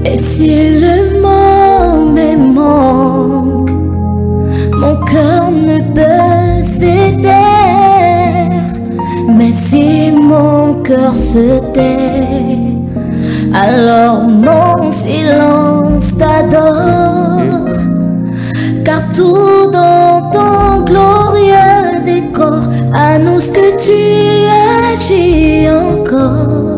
Et si le monde me manque, mon cœur ne peut se taire. Mais si mon cœur se tait, alors mon silence t'adore. Car tout dans ton glorieux décor annonce que tu agis encore.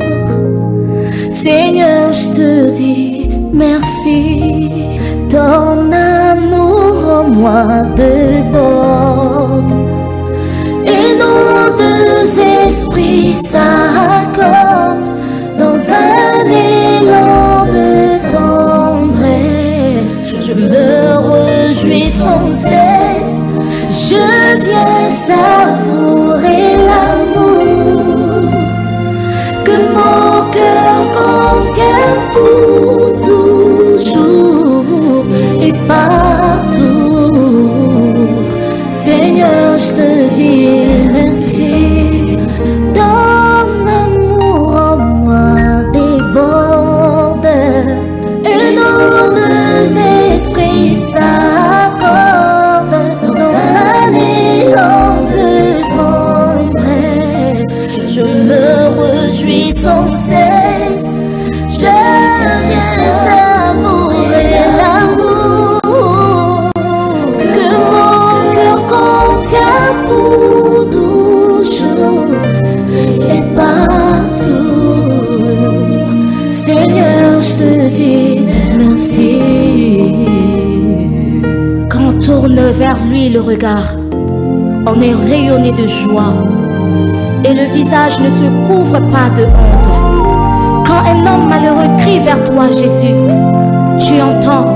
Seigneur, je te dis merci. Ton amour en moi déborde. Et nos deux esprits s'accordent dans un élan de tendresse. Je me réjouis sans cesse. Je viens savourer l'amour que mon cœur contient pour toujours et partout. Seigneur, je te dis merci. Ton amour en moi déborde. Et nos deux esprits s'accordent dans un élan de tendresse. Je me réjouis sans cesse. Je viens savourer l'amour que mon cœur contient pour toujours et partout. Seigneur, je te dis merci. Quand on tourne vers lui le regard, on est rayonné de joie et le visage ne se couvre pas de honte. Quand un homme malheureux crie vers toi, Jésus, tu entends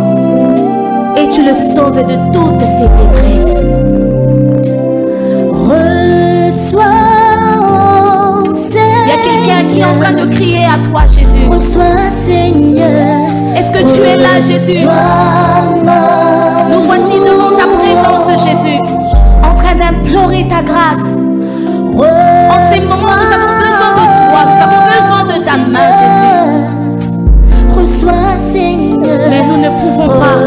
et tu le sauves de toutes ses détresses. Reçois, Seigneur. Il y a quelqu'un qui est en train de crier à toi, Jésus. Reçois, Seigneur. Est-ce que tu es là, Jésus? Nous voici devant ta présence, Jésus, en train d'implorer ta grâce. En ces moments, nous avons besoin de toi, nous avons besoin de ta main, Jésus. Reçois, Seigneur. Mais nous ne pouvons pas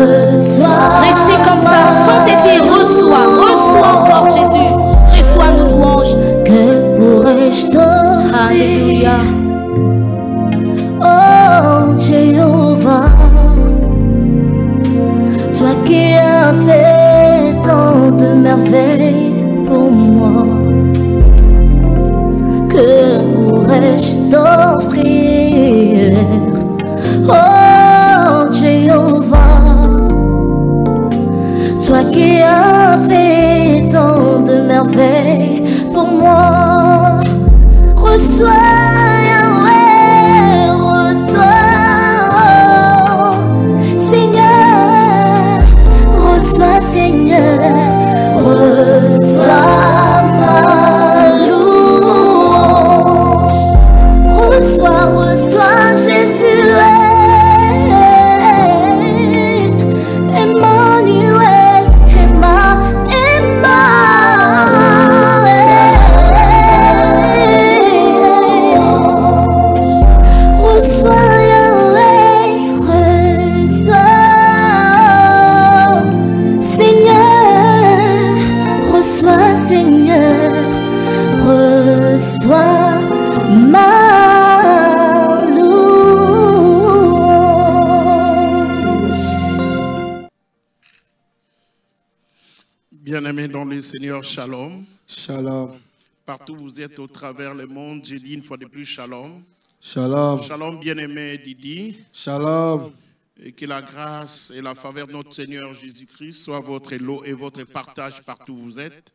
rester comme ça sans te dire reçois, reçois encore, Jésus. Reçois nos louanges. Que pourrais-je t'offrir? Alléluia. Oh Jéhovah, toi qui as fait tant de merveilles pour moi. Que pourrais-je t'offrir? Oh Jéhovah, toi qui as fait tant de merveilles pour moi. Reçois, Yahweh, reçois, Seigneur, reçois, Seigneur, reçois ma louange. Reçois, reçois Jésus, Emmanuel, reçois Yahweh, reçois Seigneur, reçois Seigneur, reçois ma louange. Bien-aimés dans le Seigneur, shalom. Shalom. Partout où vous êtes au travers le monde, j'ai dit une fois de plus shalom. Shalom. Shalom, bien-aimé Didi. Shalom. Et que la grâce et la faveur de notre Seigneur Jésus-Christ soient votre lot et votre partage partout où vous êtes.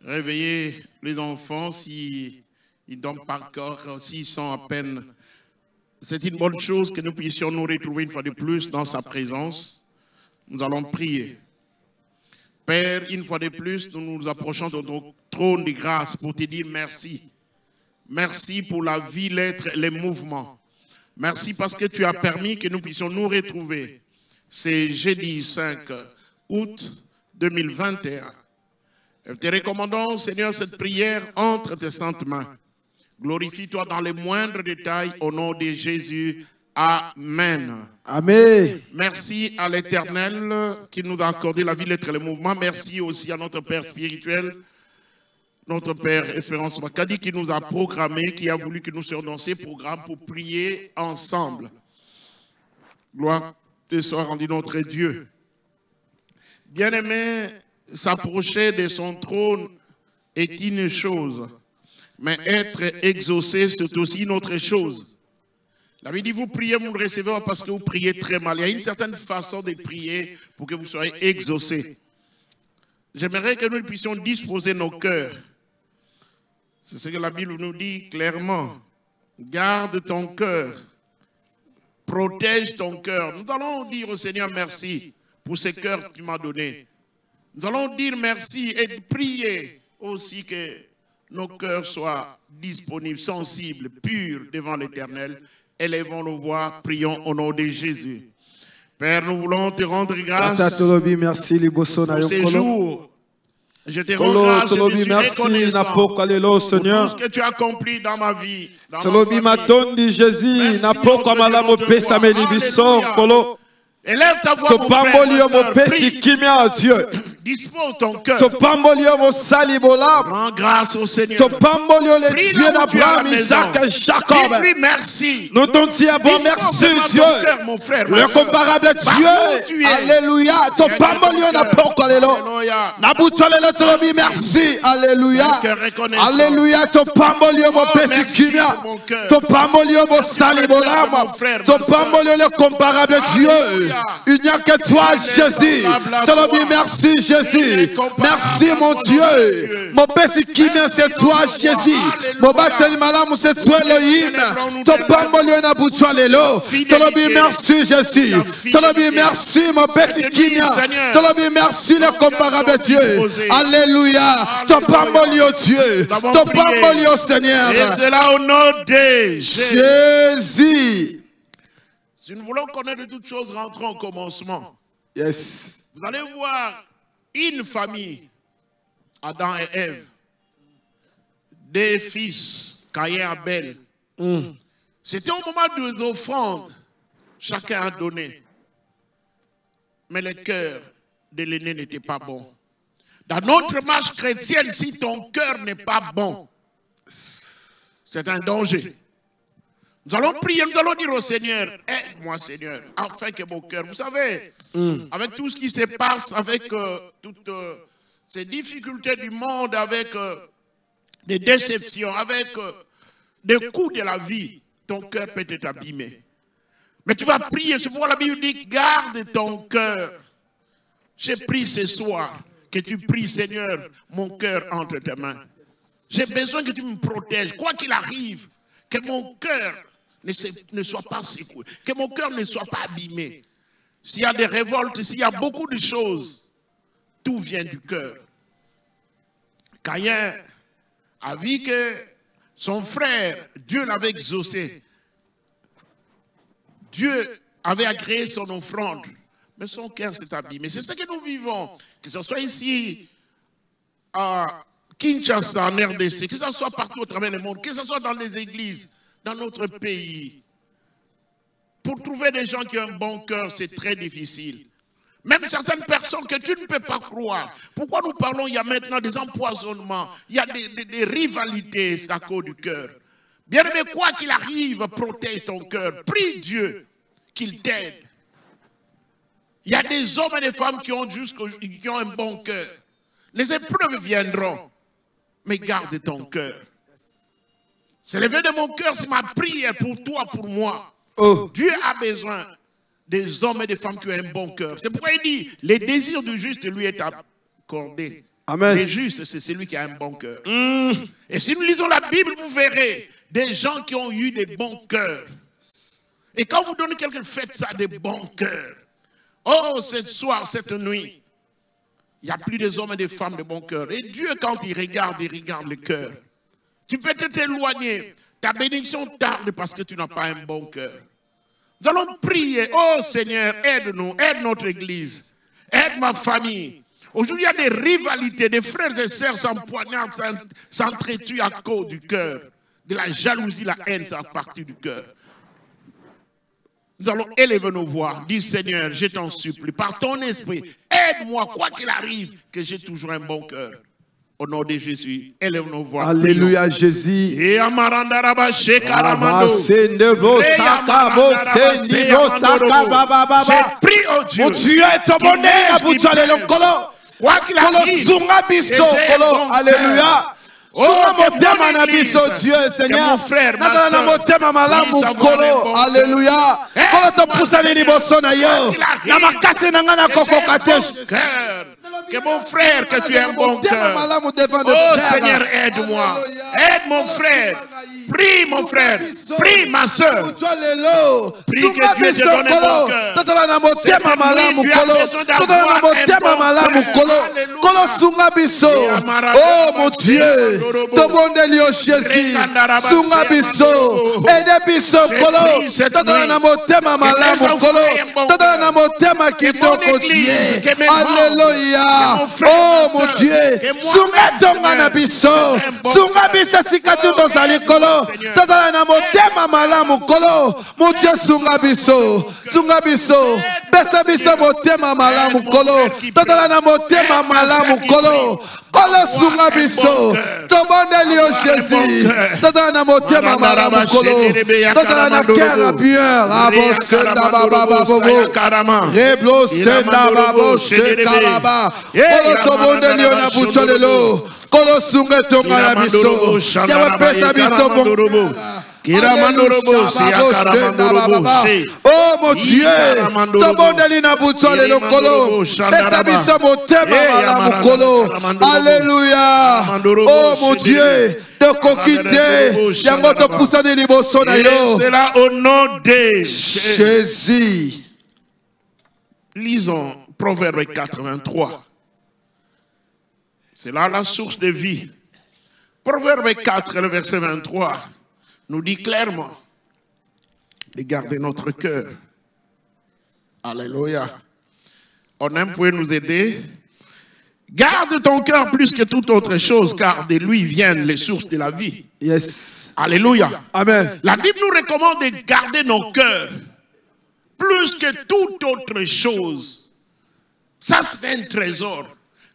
Réveillez les enfants s'ils ne dorment pas encore, s'ils sont à peine. C'est une bonne chose que nous puissions nous retrouver une fois de plus dans sa présence. Nous allons prier. Père, une fois de plus, nous nous approchons de notre trône de grâce pour te dire merci. Merci pour la vie, l'être, les mouvements. Merci parce que tu as permis que nous puissions nous retrouver. C'est jeudi 5 août 2021. Nous te recommandons, Seigneur, cette prière entre tes saintes mains. Glorifie-toi dans les moindres détails au nom de Jésus. Amen. Amen. Merci à l'Éternel qui nous a accordé la vie, l'être et le mouvement. Merci aussi à notre Père spirituel, notre Père Espérance Makadi, qui nous a programmé, qui a voulu que nous soyons dans ces programmes pour prier ensemble. Gloire te soit rendue notre Dieu. Bien-aimé, s'approcher de son trône est une chose, mais être exaucé, c'est aussi une autre chose. La Bible dit, vous priez, vous ne recevez pas parce que vous priez très mal. Il y a une certaine façon de prier pour que vous soyez exaucés. J'aimerais que nous puissions disposer nos cœurs. C'est ce que la Bible nous dit clairement. Garde ton cœur. Protège ton cœur. Nous allons dire au Seigneur merci pour ce cœur que tu m'as donné. Nous allons dire merci et prier aussi que nos cœurs soient disponibles, sensibles, purs devant l'Éternel. Élevons nos voix, prions au nom de Jésus. Père, nous voulons te rendre grâce pour ces jours. Je te rends grâce, je te suis reconnaissant pour tout ce que tu as accompli dans ma vie, dans ma famille. Merci, élève ta voix, mon frère, ma soeur, prie. Dispose ton cœur. Rends grâce au Seigneur. Prie là où tu es à la maison. Dis-lui merci. Nous t'en disons bon merci Dieu. Le comparable Dieu. Alléluia. Merci. Alléluia. Alléluia. Le comparable Dieu. Il n'y a que toi Jésus. Merci Jésus. Merci mon Dieu. Mon Père qui vient c'est toi Jésus. Mon baptême malam c'est toi Elohim. Merci Jésus. Merci mon Père qui vient. Merci le comparable Dieu. Alléluia. Dieu. Seigneur. Et cela au nom de Jésus. Si nous voulons connaître toutes choses, rentrons au commencement. Yes. Vous allez voir une famille, Adam et Ève, des fils, Caïn et Abel. C'était au moment des offrandes, chacun a donné. Mais le cœur de l'aîné n'était pas bon. Dans notre marche chrétienne, si ton cœur n'est pas bon, c'est un danger. Nous allons prier, nous allons dire au Seigneur, aide-moi Seigneur, afin que mon cœur, vous savez, avec tout ce qui se passe, avec toutes ces difficultés du monde, avec des déceptions, avec des coups de la vie, ton cœur peut être abîmé. Mais tu vas prier, c'est pourquoi la Bible dit, garde ton cœur. J'ai prié ce soir, que tu pries Seigneur, mon cœur entre tes mains. J'ai besoin que tu me protèges, quoi qu'il arrive, que mon cœur ne soit pas secoué, que mon cœur ne soit pas abîmé. S'il y a des révoltes, s'il y a beaucoup de choses, tout vient du cœur. Caïn a vu que son frère, Dieu l'avait exaucé. Dieu avait agréé son offrande, mais son cœur s'est abîmé. C'est ce que nous vivons, que ce soit ici à Kinshasa, en RDC, que ce soit partout au travers du monde, que ce soit dans les églises, dans notre pays. Pour trouver des gens qui ont un bon cœur, c'est très difficile. Même certaines personnes que tu ne peux pas croire. Pourquoi nous parlons, il y a maintenant des empoisonnements, il y a des rivalités, c'est à cause du cœur. Bien aimé, quoi qu'il arrive, protège ton cœur. Prie Dieu qu'il t'aide. Il y a des hommes et des femmes qui ont un bon cœur. Les épreuves viendront, mais garde ton cœur. C'est levé de mon cœur, c'est ma prière pour toi, pour moi. Dieu a besoin des hommes et des femmes qui ont un bon cœur. C'est pourquoi il dit, les désirs du juste lui est accordé. Amen. Le juste, c'est celui qui a un bon cœur. Et si nous lisons la Bible, vous verrez des gens qui ont eu des bons cœurs. Et quand vous donnez quelque chose, faites ça des bons cœurs. Oh, ce soir, cette nuit, il n'y a plus des hommes et des femmes de bon cœur. Et Dieu, quand il regarde le cœur. Tu peux t'éloigner. Ta bénédiction tarde parce que tu n'as pas un bon cœur. Nous allons prier. Oh Seigneur, aide-nous, aide notre église, aide ma famille. Aujourd'hui, il y a des rivalités, des frères et sœurs s'empoignardent, s'entretuent à cause du cœur. De la jalousie, la haine, c'est à partir du cœur. Nous allons élever nos voix. Dis Seigneur, je t'en supplie, par ton esprit, aide-moi, quoi qu'il arrive, que j'ai toujours un bon cœur. Au nom de Jésus, élève nos voix. Alléluia, Jésus. Et Amarandaraba Shekaramando. J'ai pris, oh Dieu. Mon Dieu, ton bonheur, pour toi, les quoi qu'il arrive, alléluia. Sunga motema na biso Dieu Seigneur. Naka na motema malamu kolo. Alléluia. Kolo to pusani liboso na yo. Na makase na nga na kokoka te. Que mon frère, que tu es un bon cœur. Oh Seigneur, aide-moi. Aide mon frère. Prie mon frère. Prie ma soeur. Prie que Dieu te donne un bon cœur. C'est pour lui, tu as besoin d'avoir un bon cœur. Oh mon Dieu. Tobondelio Jésus. Sunga biso. Aide biso kolo. Totala na motema malamu kolo. Totala na motema kitoko Dieu. Alléluia. Oh mon Dieu. Sunga tonga na biso. Sunga biso sikatu tozali kolo. Totala na motema malamu kolo. Mon Dieu sunga biso. Sunga biso. Pesa biso motema malamu kolo. Totala na motema malamu kolo. Kolo sunga biso. Tobondelio Jésus. Totala na motema malamu kolo. Totala na kera bien. Abo senda baba bobo. Reblo senda babo shekaraba. Kolo tobondelio na butolelo. Kolo sunga tonga na biso. Yawe pesa biso bon. Oh mon Dieu, tobondelina butole lo kolo. Pesa biso motema malamu kolo. Alléluia. Oh mon Dieu, te kokite. Yango to pusani liboso na yo. C'est là au nom de Jésus. Lisons Proverbe 83. C'est là la source de vie. Proverbe 4, le verset 23, nous dit clairement de garder notre cœur. Alléluia. On aime pouvoir nous aider. Garde ton cœur plus que toute autre chose, car de lui viennent les sources de la vie. Yes. Alléluia. Amen. La Bible nous recommande de garder nos cœurs plus que toute autre chose. Ça, c'est un trésor.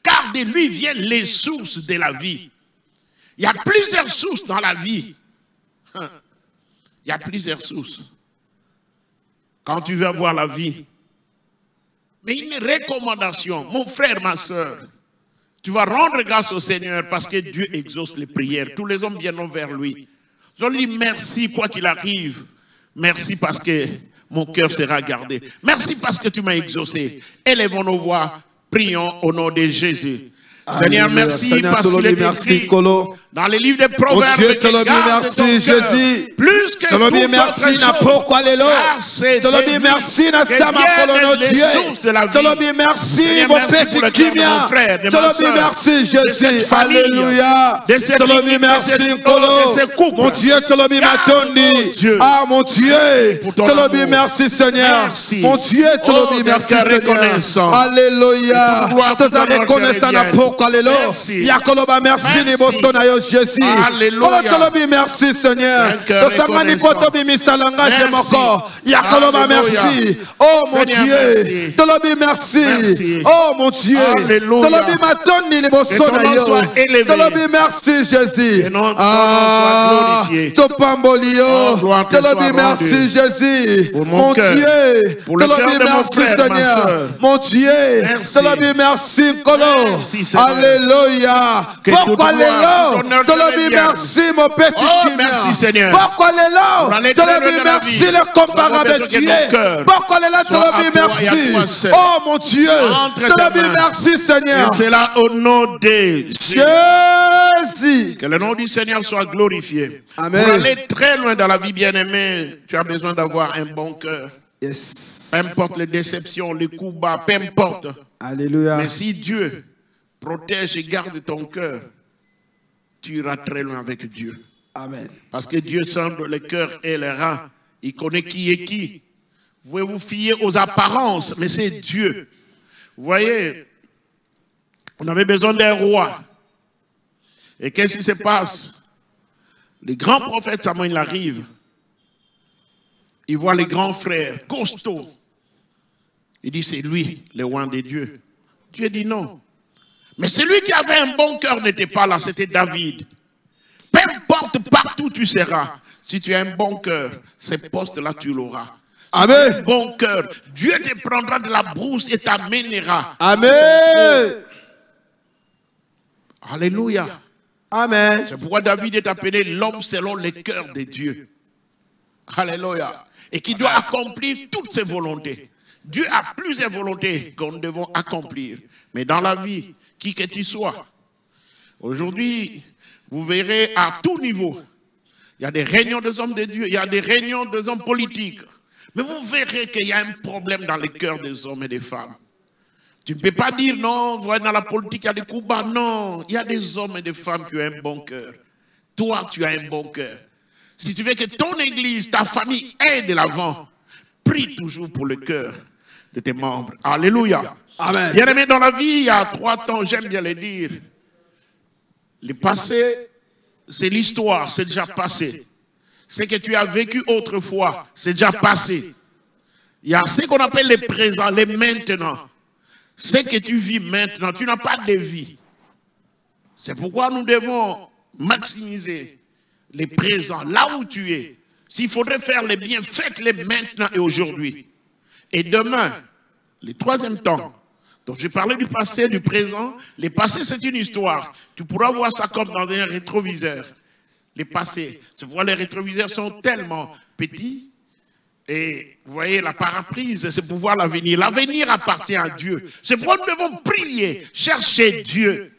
Car de lui viennent les sources de la vie. Il y a plusieurs sources dans la vie. Il y a plusieurs sources. Quand tu veux avoir la vie. Mais une recommandation, mon frère, ma soeur, tu vas rendre grâce au Seigneur parce que Dieu exauce les prières. Tous les hommes viendront vers lui. Je lui dis merci quoi qu'il arrive. Merci parce que mon cœur sera gardé. Merci parce que tu m'as exaucé. Élevons nos voix. Prions au nom de Jésus. Seigneur, merci Seigneur, parce qu'il est écrit dans les livres des Proverbes. Oh Dieu, te le merci Jésus. Plus que te le merci na pourquoi les lots. Te le merci na sama polono Dieu. Te le merci mon Père Kimia. Te le merci Jésus. Alléluia. Te le merci Kolo. Mon Dieu, te le matondi. Ah mon Dieu. Te le merci Seigneur. Mon Dieu, te le merci Seigneur. Alléluia. Te le reconnaissant na pourquoi merci. Yakoloba merci liboso na yo Jésus. Alléluia. Merci Seigneur. Tosangani potobi misalanga je moko. Yakoloba merci. Oh mon Dieu. Tolobi merci. Oh mon Dieu. Tolobi matoni liboso na yo. Tolobi merci Jésus. Ah. Topambolio. Tolobi merci Jésus. Mon Dieu. Tolobi merci Seigneur. Mon Dieu. Tolobi merci Kolo. Alléluia. Pourquoi les lots? Te le merci mon Père. Merci Seigneur. Pourquoi les lots? Te le merci le comparable Dieu. Pourquoi les lots? Te le merci. Oh mon Dieu. Te le merci Seigneur. Et c'est là au nom de Jésus. Que le nom du Seigneur soit glorifié. Amen. Pour aller très loin dans la vie bien-aimée, tu as besoin d'avoir un bon cœur. Yes. Peu importe les déceptions, les coups bas, peu importe. Alléluia. Mais si Dieu protège et garde ton cœur, tu iras très loin avec Dieu. Amen. Parce que Dieu sonde le cœur et les reins. Il connaît qui est qui. Vous pouvez vous fier aux apparences, mais c'est Dieu. Vous voyez, on avait besoin d'un roi. Et qu'est-ce qui se passe? Le grand prophète Samuel arrive. il voit les grands frères, costauds. Il dit, c'est lui, le roi de Dieu. Dieu dit non. Mais celui qui avait un bon cœur n'était pas là, c'était David. Peu importe partout tu seras, si tu as un bon cœur, ces postes-là tu l'auras. Si Amen. tu as un bon cœur, Dieu te prendra de la brousse et t'amènera. Amen. Alléluia. Amen. C'est pourquoi David est appelé l'homme selon le cœur de Dieu. Alléluia. Et qui doit accomplir toutes ses volontés. Dieu a plusieurs volontés que nous devons accomplir. Mais dans la vie, qui que tu sois, aujourd'hui, vous verrez à tout niveau, il y a des réunions des hommes de Dieu, il y a des réunions des hommes politiques. Mais vous verrez qu'il y a un problème dans les cœurs des hommes et des femmes. Tu ne peux pas dire non, voilà, dans la politique, il y a des coups bas. Non, il y a des hommes et des femmes qui ont un bon cœur. Toi, tu as un bon cœur. Si tu veux que ton église, ta famille aille de l'avant, prie toujours pour le cœur de tes membres. Alléluia. Amen. Bien aimé, dans la vie, il y a 3 temps, j'aime bien le dire. Le passé, c'est l'histoire, c'est déjà passé. Ce que tu as vécu autrefois, c'est déjà passé. Il y a ce qu'on appelle le présent, le maintenant. Ce que tu vis maintenant, tu n'as pas de vie. C'est pourquoi nous devons maximiser les présents, là où tu es. S'il faudrait faire les biens, faites-les maintenant et aujourd'hui. Et demain, le 3e temps, donc je parlais du passé, du présent. Le passé, c'est une histoire. Tu pourras voir ça comme dans un rétroviseur. Les passés, c'est pourquoi les rétroviseurs sont tellement petits. Et vous voyez, la paraprise, c'est pour voir l'avenir. L'avenir appartient à Dieu. C'est pourquoi nous devons prier, chercher Dieu.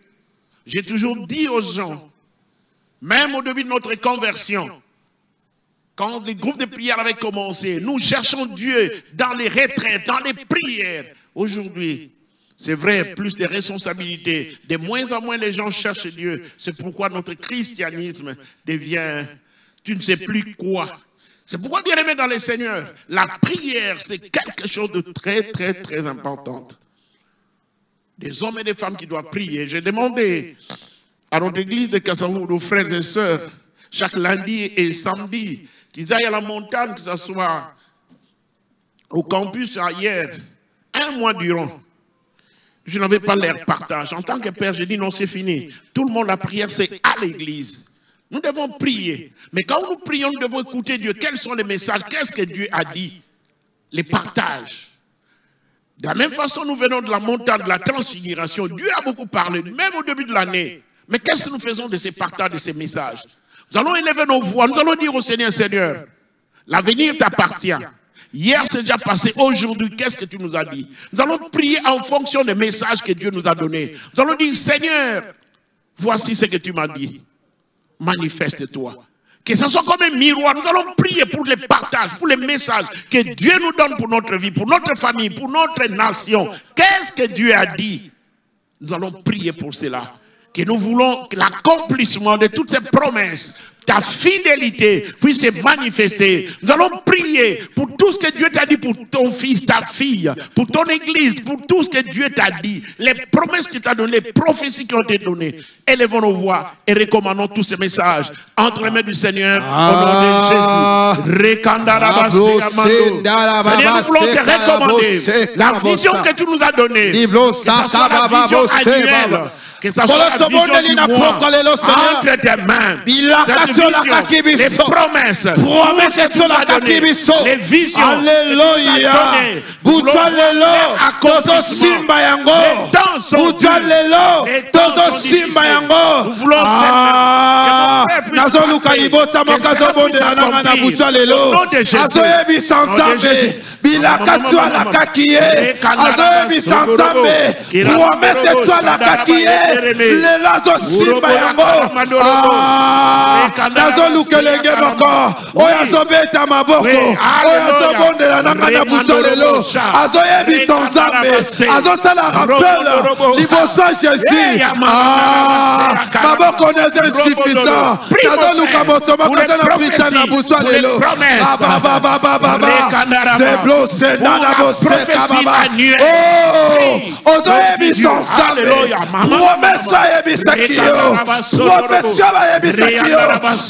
J'ai toujours dit aux gens, même au début de notre conversion, quand les groupes de prière avaient commencé, nous cherchons Dieu dans les retraites, dans les prières. Aujourd'hui, c'est vrai, plus de responsabilités. De moins en moins les gens cherchent Dieu. C'est pourquoi notre christianisme devient, tu ne sais plus quoi. C'est pourquoi, bien aimé dans les Seigneurs, la prière, c'est quelque chose de très, très, très important. Des hommes et des femmes qui doivent prier. J'ai demandé à notre église de Kassavou, nos frères et sœurs, chaque lundi et samedi, qu'ils aillent à la montagne, que ce soit au campus ailleurs, un mois durant. Je n'avais pas l'air partage. En tant que père, j'ai dit non, c'est fini. Tout le monde, la prière, c'est à l'église. Nous devons prier. Mais quand nous prions, nous devons écouter Dieu. Quels sont les messages? Qu'est-ce que Dieu a dit? Les partages. De la même façon, nous venons de la montagne de la transfiguration. Dieu a beaucoup parlé, même au début de l'année. Mais qu'est-ce que nous faisons de ces partages, de ces messages? Nous allons élever nos voix. Nous allons dire au Seigneur, Seigneur, l'avenir t'appartient. Hier, c'est déjà passé. Aujourd'hui, qu'est-ce que tu nous as dit? Nous allons prier en fonction des messages que Dieu nous a donnés. Nous allons dire, Seigneur, voici ce que tu m'as dit. Manifeste-toi. Que ce soit comme un miroir. Nous allons prier pour les partages, pour les messages que Dieu nous donne pour notre vie, pour notre famille, pour notre nation. Qu'est-ce que Dieu a dit? Nous allons prier pour cela. Que nous voulons que l'accomplissement de toutes ces promesses, ta fidélité puisse se manifester. Nous allons prier pour tout ce que Dieu t'a dit pour ton fils, ta fille, pour ton église, pour tout ce que Dieu t'a dit. Les promesses qu'il t'a données, les prophéties qui ont été données. Élevons nos voix et recommandons tous ces messages entre les mains du Seigneur au nom de Jésus. Seigneur, nous voulons te recommander la vision que tu nous as donnée. Que ça soit la vision annuelle. Que ça soit la vision du mois entre tes mains. Cette vision, les promesses que tu nous as données, les visions que tu nous as données. Nous voulons C'est blessé, nana bossé, kababa. Oh, ozoye bison sambe. Promesse soye bisakio. Profession soye bisakio.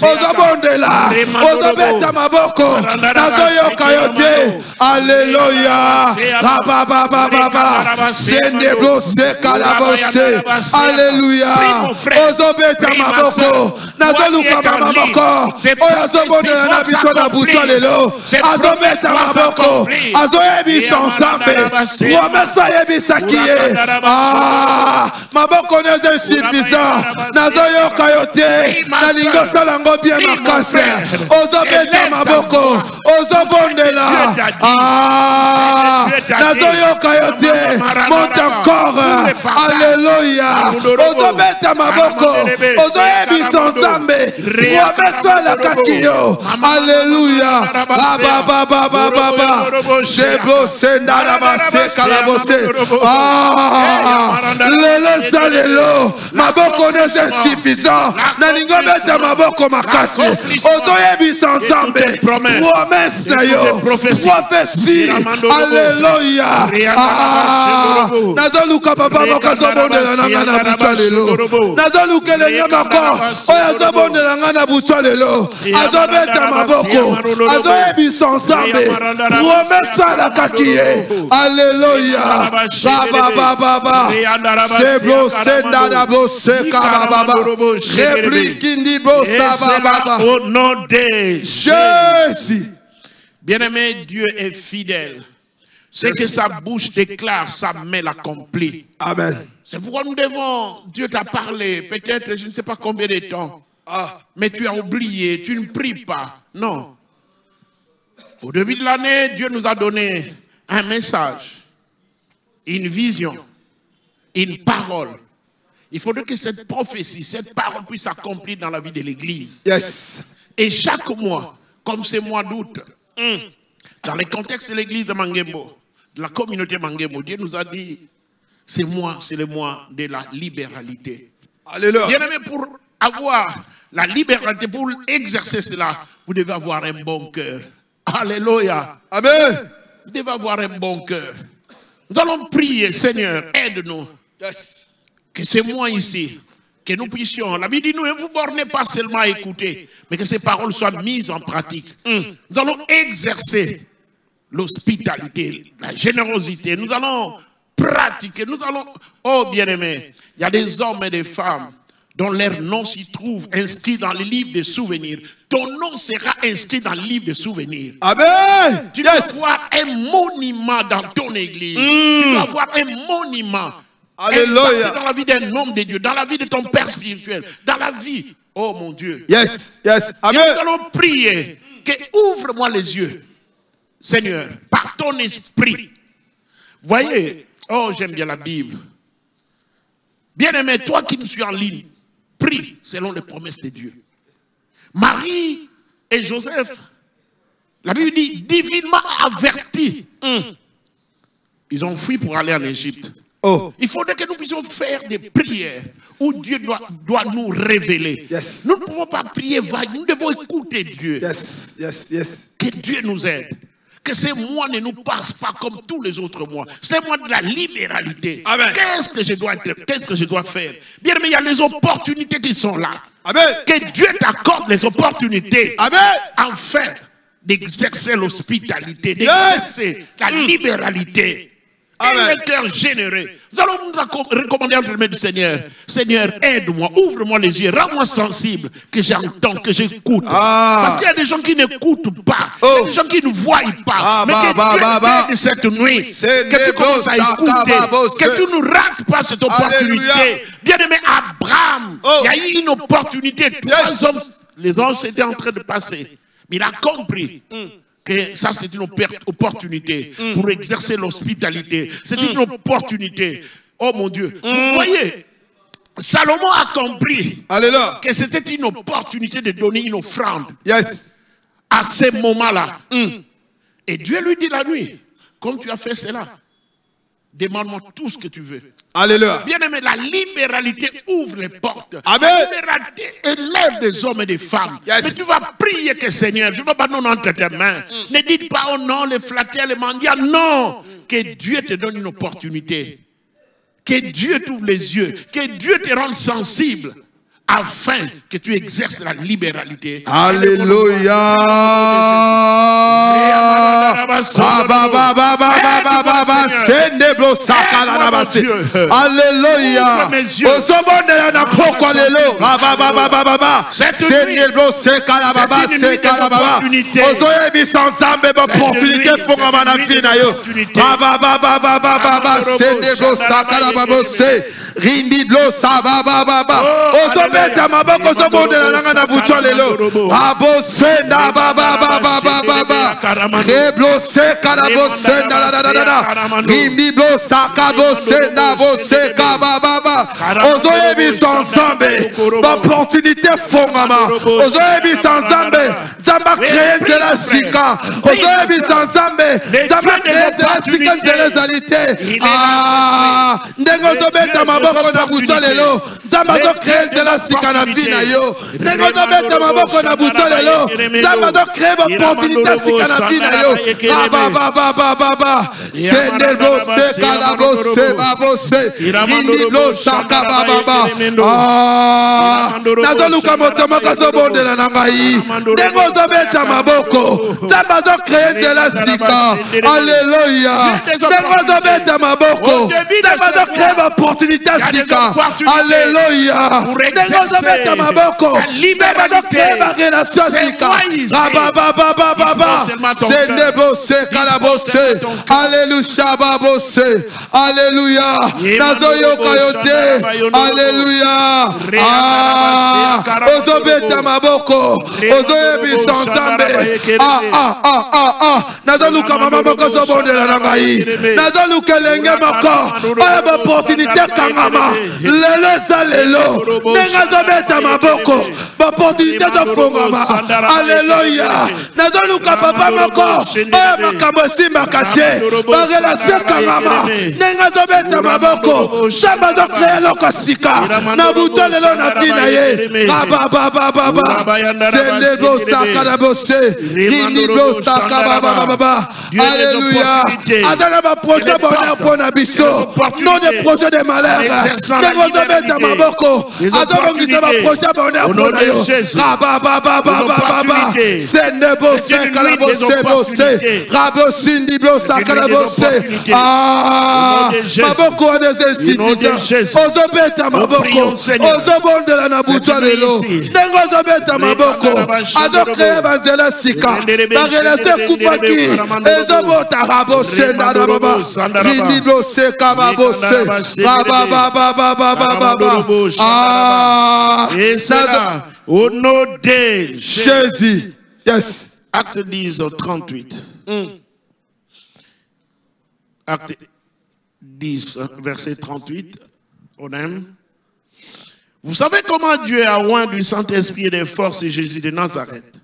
Ozobondela. Ozobeta maboko. Nazoyo kayote. Alléluia. Baba. Sende blessé, kalabose. Alléluia. Ozobeta maboko. Nazoluka maboko. Oyazobondela na biso na buto lelo. Azobeta maboko. Azoyebi son sambe. Promesse yebi sakiye. Ah, maboko n'est insuffisant. Nazoyoka yote. Nalingo salango bien makase. Ozobeta maboko. Ozobondela. Ah, nazoyoka yote. Monte encore. Alléluia. Ozobeta maboko. Ozoyebi son sambe. Promesse la kakiyo. Alléluia. Baba. C'est beau, c'est nalabase, kalabose. Ah, lelo salelo. Maboko n'est insuffisant. Nalingo beta maboko makasi. Ozoyebi son sambe. Promesse na yo. Prophétie. Alléluia. Ah, nazoluka papa makazobonde na ngana butwa lelo. Nazoluka le nyamako. Oya zobonde na ngana butwa lelo. Azobeta maboko. Azoyebi son sambe. Promesse la kakiye. Alléluia. Baba. C'est beau, c'est nada beau, c'est kababa. Réplique indi beau, ça baba. Au nom de Jésus. Bien-aimé, Dieu est fidèle. Ce que sa bouche déclare, sa main l'accomplit. Amen. C'est pourquoi nous devons, Dieu t'a parlé, peut-être je ne sais pas combien de temps, mais tu as oublié, tu ne pries pas. Non. Au début de l'année, Dieu nous a donné un message, une vision, une parole. Il faudrait que cette prophétie, cette parole puisse s'accomplir dans la vie de l'Église. Yes. Et chaque mois, comme c'est mois d'août, dans le contexte de l'Église de Mangembo, de la communauté Mangembo, Dieu nous a dit, c'est le mois de la libéralité. Alléluia. Bien aimé, pour avoir la libéralité, pour exercer cela, vous devez avoir un bon cœur. Alléluia. Amen. Vous devez avoir un bon cœur. Nous allons prier, Seigneur, aide-nous. Yes. Que c'est moi ici, que nous puissions. La Bible dit, ne vous bornez pas seulement à écouter, mais que ces paroles soient mises en pratique. Nous allons exercer l'hospitalité, la générosité. Nous allons pratiquer. Nous allons, oh bien-aimés, il y a des hommes et des femmes dont leur nom s'y trouve inscrit dans le livre de souvenirs. Ton nom sera inscrit dans le livre de souvenirs. Amen. Tu dois avoir un monument dans ton église. Tu dois avoir un monument. Alléluia. Dans la vie d'un homme de Dieu, dans la vie de ton père spirituel, dans la vie, oh mon Dieu. Yes. Amen. Et nous allons prier que ouvre-moi les yeux, Seigneur, par ton esprit. Voyez, oh j'aime bien la Bible. Bien-aimé, toi qui me suis en ligne, prie selon les promesses de Dieu. Marie et Joseph, la Bible dit, divinement avertis. Ils ont fui pour aller en Égypte. Oh. Il faudrait que nous puissions faire des prières où Dieu doit nous révéler. Yes. Nous ne pouvons pas prier vague, nous devons écouter Dieu. Yes. Que Dieu nous aide. Que ces mois ne nous passent pas comme tous les autres mois. C'est mois de la libéralité. Qu'est-ce que je dois être? Qu'est-ce que je dois faire? Bien, mais il y a les opportunités qui sont là. Amen. Que Dieu t'accorde les opportunités. Amen. Enfin, d'exercer l'hospitalité, d'exercer la libéralité. Et le cœur généreux. Nous allons nous recommander entre les mains du Seigneur. Seigneur, aide-moi, ouvre-moi les yeux, rends-moi sensible, que j'entends, que j'écoute. Parce qu'il y a des gens qui n'écoutent pas, il y a des gens qui ne voient pas. Mais que Dieu cette nuit, que tu commences à écouter, que tu ne rates pas cette opportunité. Bien-aimé Abraham, il y a eu une opportunité. 3 hommes, les anges étaient en train de passer. Mais il a compris que ça c'est une opportunité pour exercer l'hospitalité. C'est une opportunité. Oh mon Dieu. Vous voyez, Salomon a compris que c'était une opportunité de donner une offrande. Yes. À ce moment-là. Et Dieu lui dit la nuit, comme tu as fait cela, Demande-moi tout ce que tu veux. Alléluia. Bien-aimé, la libéralité ouvre les portes. Amen. La libéralité élève des hommes et des femmes. Yes. Mais tu vas prier que Seigneur, je ne veux pas non entre tes mains. Ne dites pas oh non, les flatter, les mendiants. Non. Que Dieu te donne une opportunité. Que Dieu t'ouvre les yeux. Que Dieu te rende sensible. Afin que tu exerces la libéralité. Alléluia. Alléluia. Rindi blosa baba baba ozobeta maboko zobondela nanga na butwa lelo abosenda baba baba baba reblose karabosenda la la la rindi blosa kabosenda boseka baba baba ozoyebi ensemble opportunité fongama ozoyebi ensemble zamba créer de la sika ozoyebi ensemble zamba créer de la sika de l'égalité ah ndengo zobeta maboko na buto lelo nzambe azocrée nzela sika na vi na yo ndenge ozobeta maboko na buto lelo nzambe azocrée baopportunité sika na vi na yo abababababa sendelbose kalabose babose rindibloshaka bababa nazoluka moto moko azobondela na ngai ndenge ozobeta maboko nzambe azocrée nzela sika alleluya ndenge ozobeta maboko nzambe azocrée baopportunité sika alléluia ndenge ozobeta maboko ndenge azocrée barelation sika babababababa sendebose kalabose alleluya babose alleluya nazoyoka yo te alleluya ozobeta maboko ozoyebisa nzambe nazoluka mama moko ozobondela na ngai nazoluka elenge moko oyo baopportunité kangama lelo eza lelo ndenge azobeta maboko baopportunité zofungama alleluya nazoluka papa moko oyo makambo esimbaka te barelation kangama ndenge azobeta maboko nzambe azocrée eloko sika na buto lelo na vi na ye bababababa sendebosaka na bose rindibosaka babababa alleluya aza na baprojet bonheur mpo na biso non de projet de malheur ndenge ozobeta maboko azobongisa baprojet bonheur mpo na yo babababababa sendeboseka na bose bose rabosindibosaka na bose maboko wana eza insuffisant ozobeta maboko ozobondela na butwa lelo ndenge ozobeta maboko azocrée banzela sika barelation ekufaki ezobota rabosenda na baba rindiboseka babose babababababa et cela au nom de Jésus. Yes. Acte 10 au 38. Acte 10 verset 38. On aime. Vous savez comment Dieu a oint du Saint-Esprit et des forces Jésus de Nazareth,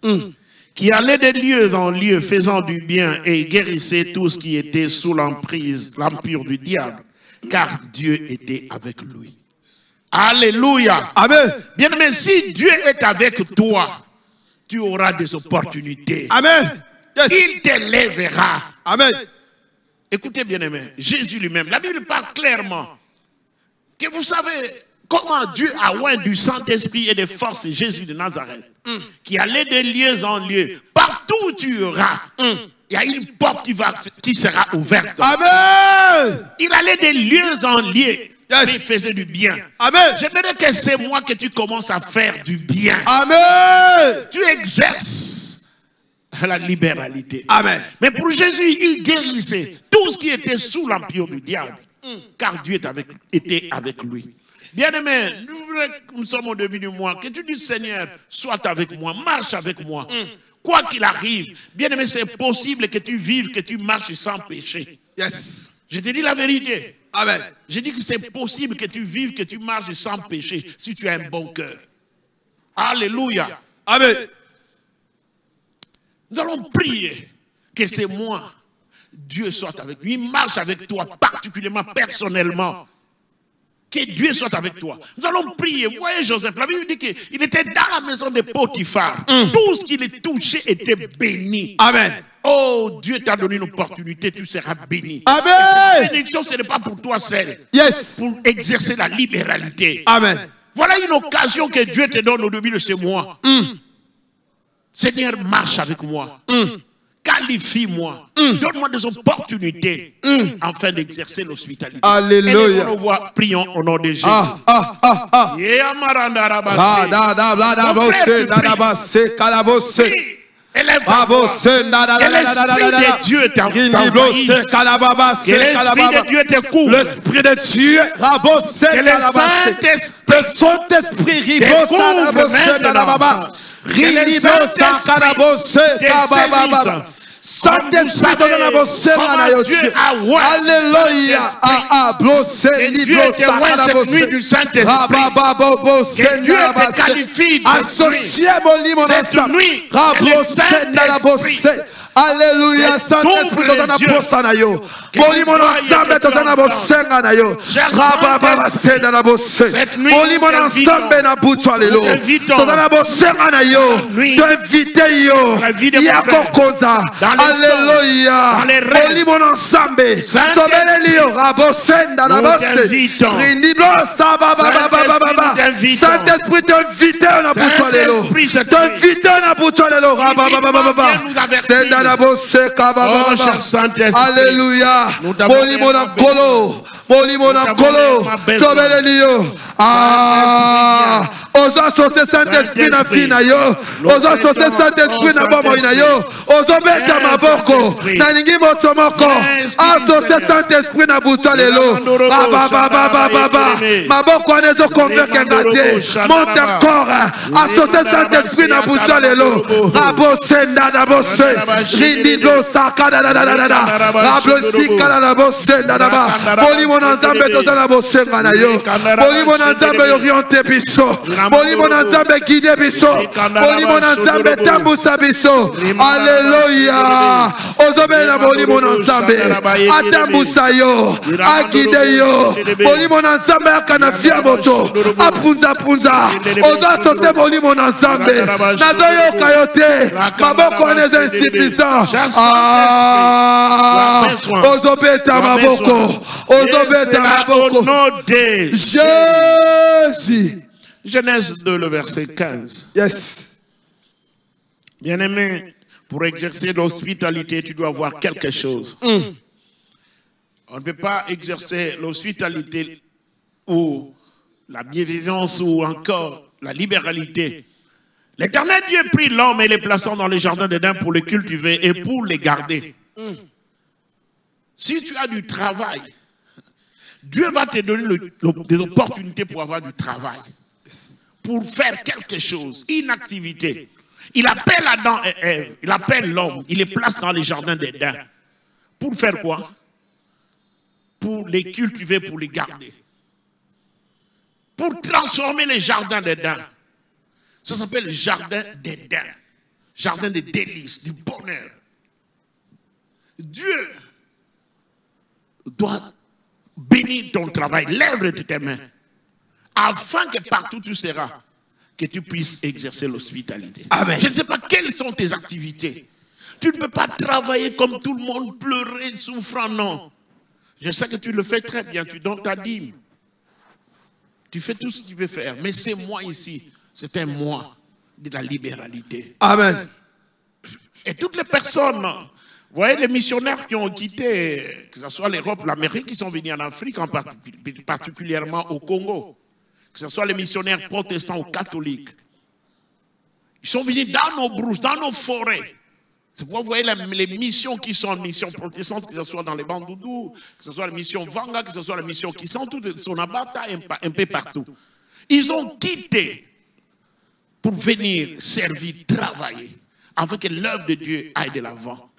qui allait de lieu en lieu faisant du bien et guérissait tous qui étaient sous l'empire du diable, car Dieu était avec lui. Alléluia. Amen. Bien, mais si Dieu est avec toi, tu auras des opportunités. Amen. Yes. Il t'élèvera. Amen. Écoutez bien aimé, Jésus lui-même, la Bible parle clairement que vous savez comment Dieu a oint du Saint-Esprit et des forces Jésus de Nazareth, qui allait de lieu en lieu. Partout où tu iras, il y a une porte qui sera ouverte. Amen. Il allait de lieu en lieu. Yes. Mais il faisait du bien. Amen. J'aimerais que c'est moi que tu commences à faire du bien. Amen. Tu exerces la libéralité. Amen. Mais pour Jésus, il guérissait tout ce qui était sous l'empire du diable. Car Dieu était avec lui. Bien-aimé, nous sommes au début du mois. Que tu dis, Seigneur, sois avec moi, marche avec moi. Quoi qu'il arrive, bien-aimé, c'est possible que tu vives, que tu marches sans péché. Yes. Je te dis la vérité. Amen. Je dis que c'est possible que tu vives, que tu marches sans péché, si tu as un bon cœur. Alléluia. Amen. Nous allons prier que c'est moi. Dieu soit avec lui. Il marche avec toi, particulièrement, personnellement. Que Dieu soit avec toi. Nous allons prier. Vous voyez Joseph, la Bible dit qu'il était dans la maison de Potiphar. Tout ce qu'il touchait était béni. Amen. Oh, Dieu t'a donné une opportunité, tu seras béni. Amen. Et cette bénédiction, ce n'est pas pour toi seul. Yes. Pour exercer la libéralité. Amen. Voilà une occasion que Dieu te donne au début de ce mois. Seigneur, marche avec moi. Qualifie-moi. Donne-moi des opportunités afin d'exercer l'hospitalité. Alléluia. Prions au nom de Jésus. L'Esprit de Dieu te couvre. L'Esprit de Dieu, que le Saint-Esprit, Saint-Esprit donne la bosse à Dieu. Alléluia. Dieu te voit cette nuit du Saint-Esprit. Que Dieu te qualifie cette nuit. Alléluia. Saint-Esprit donne la bosse à yo. Boli mon ensemble dans un abosenga na yo. Rababa seda na bosse. Boli mon ensemble na butwa lelo. Dans un abosenga na yo. T'inviter yo. Yako konza. Alléluia. Boli mon ensemble. Tobele yo rabosenda na bosse. Rindiblo sababa baba. Saint-Esprit t'invite na butwa lelo. T'invite na butwa lelo rababa baba. Senda na bosse kababa. Alléluia. Molimona kolo, Molimona kolo, Tobelelio. Ah, ozo associer Saint-Esprit na fina yo, ozo associer Saint-Esprit na bomo ina yo, ozo beta maboko, na lingi motomoko, associer Saint-Esprit na buta lelo. Baba, maboko anezo convaincre ngate, monte encore, associer Saint-Esprit na buta lelo. Rabo senda na bosse, rindido sakada da da da da, rabo sikala na bosse na da ba, Molimona nzambe toza na bosse na yo, Molimona nzambe oriente biso, Molimona nzambe guide biso, Molimona nzambe tambusa biso. Alléluia. Ozobela Molimona nzambe atambusa yo, agide yo, Molimona nzambe akanafia moto, apunza, ozo sote Molimona nzambe, nazo yo kayote, maboko anezo insuffisant. Ozobeta maboko, ozobeta maboko. Jésus. Genèse 2, le verset 15. Yes. Bien-aimé, pour exercer l'hospitalité, tu dois avoir quelque chose. On ne peut pas exercer l'hospitalité ou la bienveillance ou encore la libéralité. L'Éternel Dieu prit l'homme et les plaçant dans les jardins d'Éden pour les cultiver et pour les garder. Si tu as du travail, Dieu va te donner des opportunités pour avoir du travail. Pour faire quelque chose, une activité. Il appelle Adam et Ève, il appelle l'homme, il les place dans les jardins d'Éden. Pour faire quoi? Pour les cultiver, pour les garder. Pour transformer les jardins d'Éden. Ça s'appelle le jardin d'Éden. Jardin de délices, du bonheur. Dieu doit bénir ton travail, l'œuvre de tes mains, afin que partout où tu seras, que tu puisses exercer l'hospitalité. Amen. Je ne sais pas quelles sont tes activités. Tu ne peux pas travailler comme tout le monde, pleurer, souffrant, non. Je sais que tu le fais très bien, tu donnes ta dîme. Tu fais tout ce que tu peux faire, mais c'est moi ici, c'est un mois de la libéralité. Amen. Et toutes les personnes, vous voyez les missionnaires qui ont quitté, que ce soit l'Europe, l'Amérique, qui sont venus en Afrique, particulièrement au Congo, que ce soit les missionnaires protestants ou catholiques, ils sont venus dans nos brousses, dans nos forêts. C'est pourquoi vous voyez les missions qui sont missions protestantes, que ce soit dans les Bandoudou, que ce soit les missions Vanga, que ce soit les missions qui sont toutes, sont un peu partout. Ils ont quitté pour venir servir, travailler, afin que l'œuvre de Dieu aille de l'avant.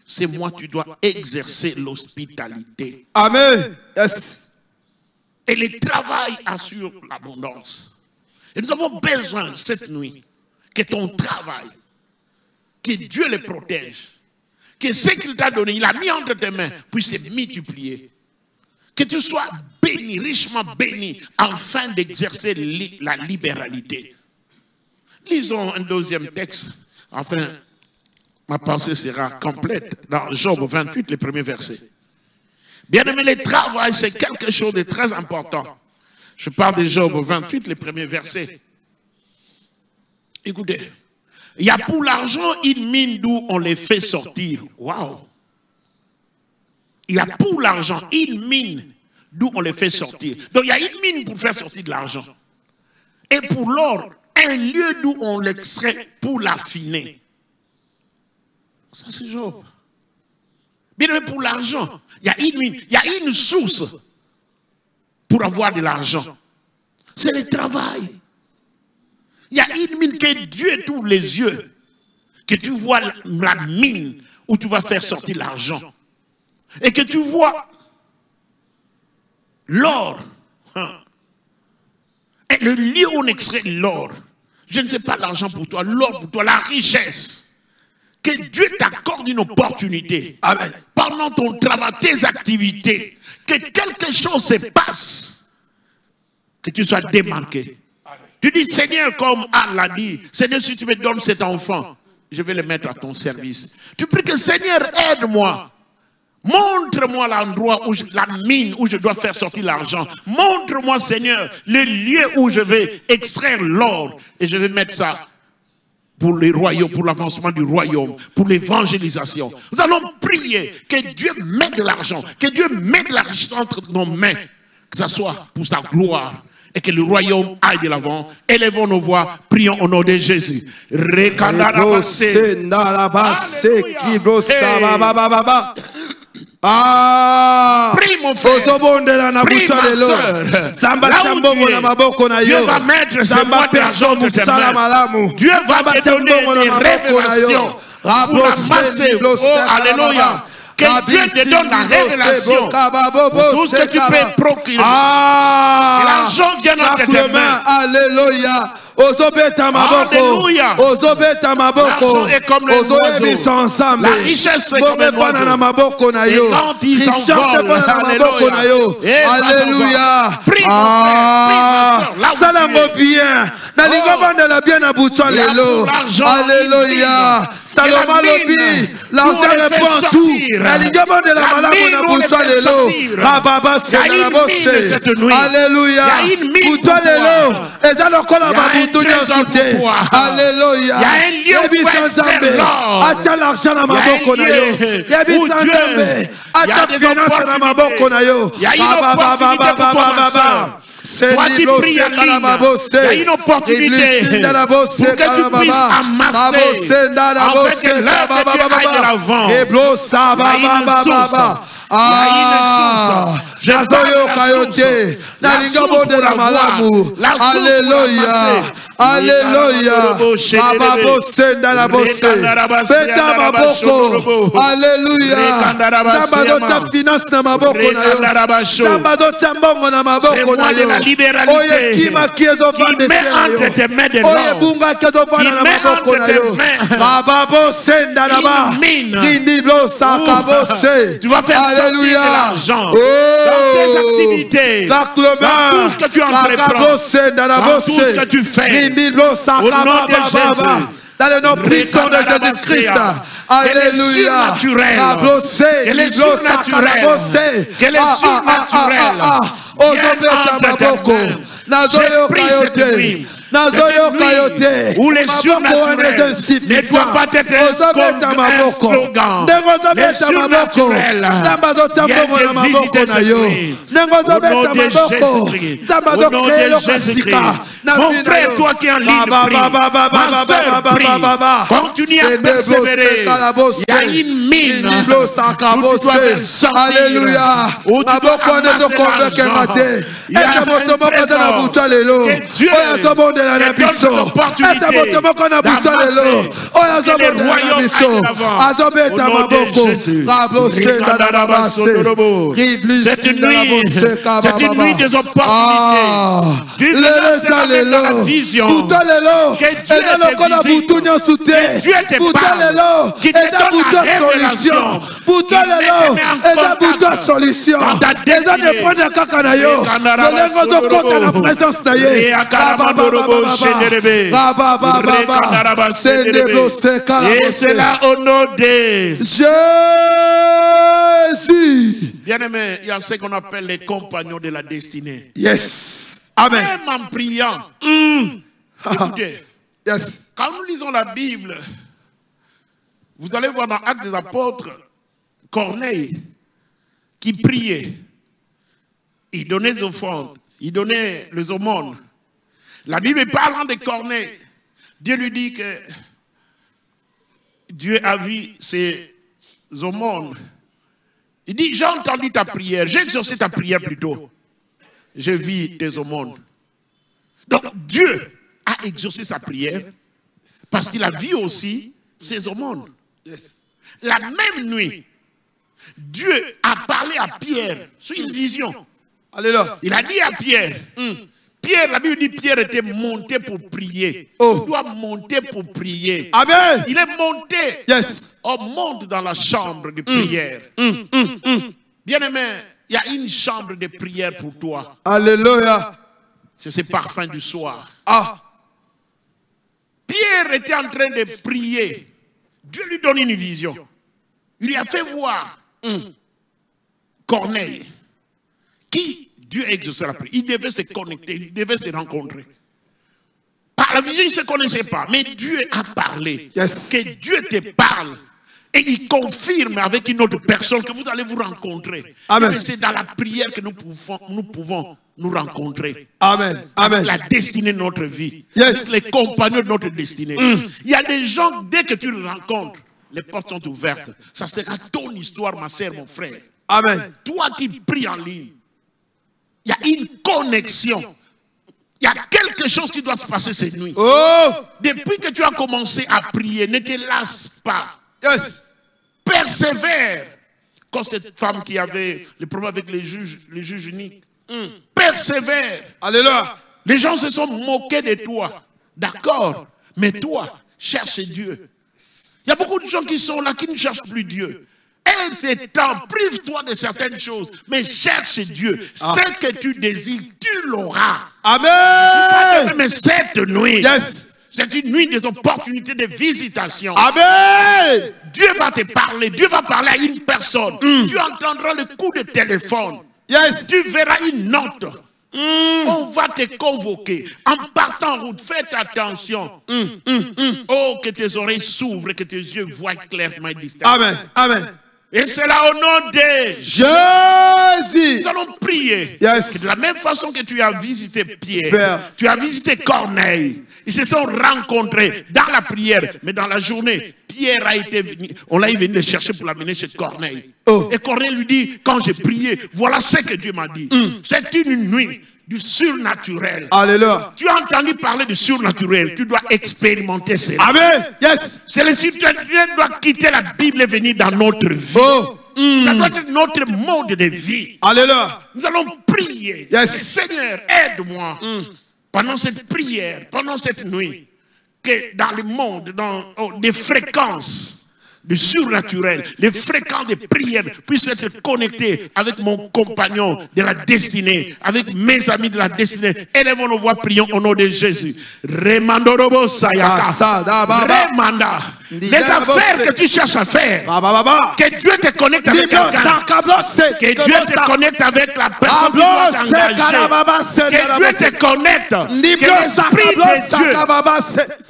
C'est moi, tu dois exercer l'hospitalité. Amen. Yes. Et le travail assure l'abondance. Et nous avons besoin cette nuit que ton travail, que Dieu le protège, que ce qu'il t'a donné, il a mis entre tes mains, puisse multiplier. Que tu sois béni, richement béni, afin d'exercer la libéralité. Lisons un deuxième texte, enfin, ma pensée sera complète, dans Job 28, les premiers versets. Bien-aimé, le travail, c'est quelque chose de très important. Je parle de Job 28, les premiers versets. Écoutez, il y a pour l'argent une mine d'où on les fait sortir. Waouh! Il y a pour l'argent une mine d'où on les fait sortir. Donc il y a une mine pour faire sortir de l'argent. Et pour l'or, un lieu d'où on l'extrait pour l'affiner. Ça c'est Job. Bien aimé, pour l'argent, il y a une mine, il y a une source pour avoir de l'argent. C'est le travail. Il y a une mine que Dieu t'ouvre les yeux, que tu vois la mine où tu vas faire sortir l'argent. Et que tu vois l'or. Et le lieu où on extrait l'or. Je ne sais pas l'argent pour toi, l'or pour toi, la richesse. Que Dieu t'accorde une opportunité. Amen. Pendant ton travail, tes activités. Que quelque chose se passe. Que tu sois démarqué. Amen. Tu dis, Seigneur, comme Anne l'a dit, Seigneur, si tu me donnes cet enfant, je vais le mettre à ton service. Tu pries que Seigneur, aide-moi. Montre-moi l'endroit, la mine où je dois faire sortir l'argent. Montre-moi, Seigneur, le lieu où je vais extraire l'or. Et je vais mettre ça pour le royaume, pour l'avancement du royaume, pour l'évangélisation. Nous allons prier que Dieu mette de l'argent, que Dieu mette de l'argent entre nos mains, que ce soit pour sa gloire. Et que le royaume aille de l'avant. Élevons nos voix, prions au nom de Jésus. Ah, prie mon frère, prie ma soeur. Dieu va mettre ce mois d'argent de tes mains. Dieu va te donner des révélations pour amasser. Oh, alléluia. Que Dieu te donne la révélation pour tout ce que tu peux procurer. L'argent vient dans tes mains. Alléluia. Ozobeta maboko, ozobeta maboko, ozoebisa ensemble. La richesse c'est comme un oiseau. Et quand il s'envole, alléluia. Prie mon frère, salambo bien. Nalinga de la bien à bouton lelo. Alléluia. Saloma lobi. L'argent répond tout. Nalinga de la malade à bouton lelo. Baba c'est la bosse. Alléluia. Bouton lelo. Et alors qu'on a alléluia. Il y a un lieu où acha l'argent dans ma boko na yo. Il y a des finances dans ma boko na yo. Il y a une opportunité pour toi, ma soeur. Toi qui pries en ligne, il y a une opportunité pour que tu puisses amasser afin que l'œuvre de Dieu aille de l'avant. Il y a une source. Il y a une source. Je alléluia. Alléluia. Baba bosse dans la bosse. Beta maboko. Alléluia. Tambado ta finance na maboko na yo. Tambado ta mbongo na maboko na yo. Oye kima kiezo vande se yo. Oye bunga kiezo vande na maboko na yo. Baba bosse dans la ba. Kindi blosa kabosse. Tu vas faire sortir de l'argent dans tes activités, dans tout ce que tu entreprends, dans tout ce que tu fais. Au nom de Jésus, dans le nom puissant de Jésus-Christ. Alléluia. Qu'elle est surnaturelle. Qu'elle est surnaturelle. Je prie cette nuit. Où les surnaturels ne doivent pas être un slogan. Les surnaturels viennent te visiter cette nuit. Au nom de Jésus-Christ. Mon frère, toi qui es en ligne, prie. Ma soeur, prie. Continue à persévérer. Il y a une mine où tu dois faire sortir. Alléluia. Où tu dois amasser l'argent. Il y a un trésor que Dieu te donne l'opportunité d'amasser. Que le royaume aille de l'avant. Au nom de Jésus. C'est une nuit des opportunités. Tu veux est dans la vision. Pour toi, Lélo. Que Dieu te visite. Que Dieu te parle. Qu'il te donne la révélation. Pour toi, Lélo. Et pour toi, solution. Dans ta destinée. Et prendre kakanayo. Et c'est là au nom de Jésus. Bien-aimé, il y a ce qu'on appelle les compagnons de la destinée. Yes. Amen. Même en priant. Écoutez. Yes. Quand nous lisons la Bible, vous allez voir dans Actes des Apôtres, Corneille qui priait. Il donnait des offrandes. Il donnait les aumônes. La Bible parlant de Corneille, Dieu lui dit que Dieu a vu ses aumônes. Il dit, j'ai entendu ta prière, j'ai exaucé ta prière plutôt. Je vis tes aumônes. Donc Dieu a exaucé sa prière parce qu'il a vu aussi ses aumônes. Yes. La même nuit, Dieu a parlé à Pierre sur une vision. Alléluia. Il a dit à Pierre, Pierre, la Bible dit Pierre était monté pour prier. Oh. Il doit monter pour prier. Amen. Il est monté. Yes. On monte dans la chambre de prière. Bien-aimé, il y a une chambre de prière pour toi. Alléluia. C'est ce parfum du soir. Ah. Pierre était en train de prier. Dieu lui donne une vision. Il lui a fait voir Corneille, qui Dieu a exaucé la prière. Il devait se connecter, il devait se rencontrer. Par la vision, il ne se connaissait pas, mais Dieu a parlé. Yes. Que Dieu te parle. Et il confirme avec une autre personne que vous allez vous rencontrer. Amen. C'est dans la prière que nous pouvons nous rencontrer. Amen. Amen. La destinée de notre vie. Yes. Les compagnons de notre destinée. Il y a des gens, dès que tu les rencontres, les portes sont ouvertes. Ça sera ton histoire, ma sœur, mon frère. Amen. Toi qui pries en ligne, il y a une connexion. Il y a quelque chose qui doit se passer cette nuit. Oh. Depuis que tu as commencé à prier, ne te lasse pas. Yes. Persévère. Comme cette femme qui avait le problème avec les juges uniques. Persévère. Alléluia. Les gens se sont moqués de toi. D'accord. Mais toi, cherche Dieu. Il y a beaucoup de gens qui sont là, qui ne cherchent plus Dieu. Aie ce temps, prive-toi de certaines choses, mais cherche Dieu. Ce que tu désires, tu l'auras. Amen. Mais cette nuit, Yes. c'est une nuit des opportunités de visitation. Amen. Dieu va te parler, Dieu va parler à une personne. Tu entendras le coup de téléphone. Yes. Tu verras une note. On va te convoquer. En partant en route, faites attention. Oh, que tes oreilles s'ouvrent, que tes yeux voient clairement et distinctement. Amen. Amen. Et c'est là au nom de Jésus. nous allons prier. Yes. Que de la même façon que tu as visité Pierre, Père. tu as visité Corneille. Ils se sont rencontrés dans la prière, mais dans la journée, Pierre a été venu, on l'a venu le chercher pour l'amener chez Corneille. Oh. Et Corneille lui dit, quand j'ai prié, voilà ce que Dieu m'a dit. C'est une nuit du surnaturel. Alléluia. Tu as entendu parler du surnaturel, tu dois expérimenter cela. Amen. Yes. C'est le surnaturel doit quitter la Bible et venir dans notre vie. Oh. Ça doit être notre mode de vie. Alléluia. Nous allons prier. Yes. Seigneur, aide-moi. Pendant cette prière, pendant cette nuit, que dans le monde, dans des fréquences du surnaturel, les fréquences de prière puissent être connectées avec mon compagnon de la destinée, avec mes amis de la destinée. Élevons nos voix, prions au nom de Jésus. Remandorobo sayaka. Remanda. Les affaires que tu cherches à faire, que Dieu te connecte avec quelqu'un, que Dieu te connecte avec la personne qui doit t'engager, que Dieu te connecte, que l'Esprit de Dieu,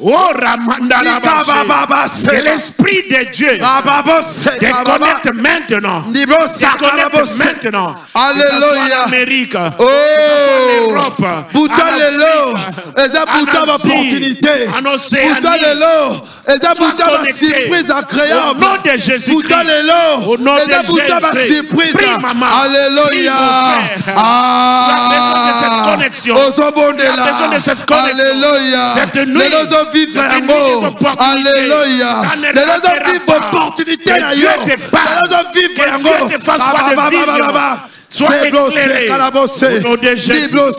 oh Ramanda, que l'Esprit de Dieu te connecte maintenant, te connecte maintenant. Alléluia. Amérique, Oh, Europe, Bouta lelo, eza bouta opportunité. Bouta lelo, eza bouta ma surprise agréable. Au nom de Jésus-Christ. Bouta lelo, Au nom de eza bouta ma surprise. Prie, maman. Alléluia. Tu as besoin de cette connexion. Tu as besoin de cette connexion. Alléluia. Cette nuit, Lelo vivre yango. Alléluia. Lelo vivre opportunité na yo. Que Dieu te parle. Que Dieu te fasse voir des visions. Sois éclairé au nom de Jésus. Au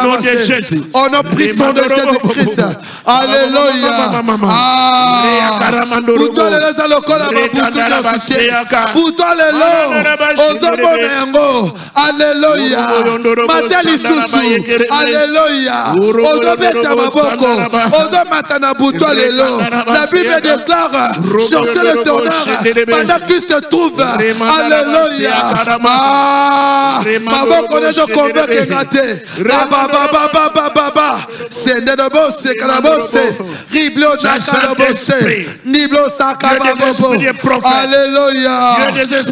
nom de Jésus. On a pris son de Jésus-Christ. Alléluia. Pour toi, les alocos, pour toi, les lots, alléluia. Matali Susu, alléluia. Ozobeta Maboko, Ozomatana Bouto Lelo. La Bible déclare, cherchez le tonnerre pendant qu'il se trouve. Alléluia. Maboko ne se convainc gâté. Baba, c'est de bosse, Kalabose, Riblo Nakalabose, Niblo Sakababo. Alléluia.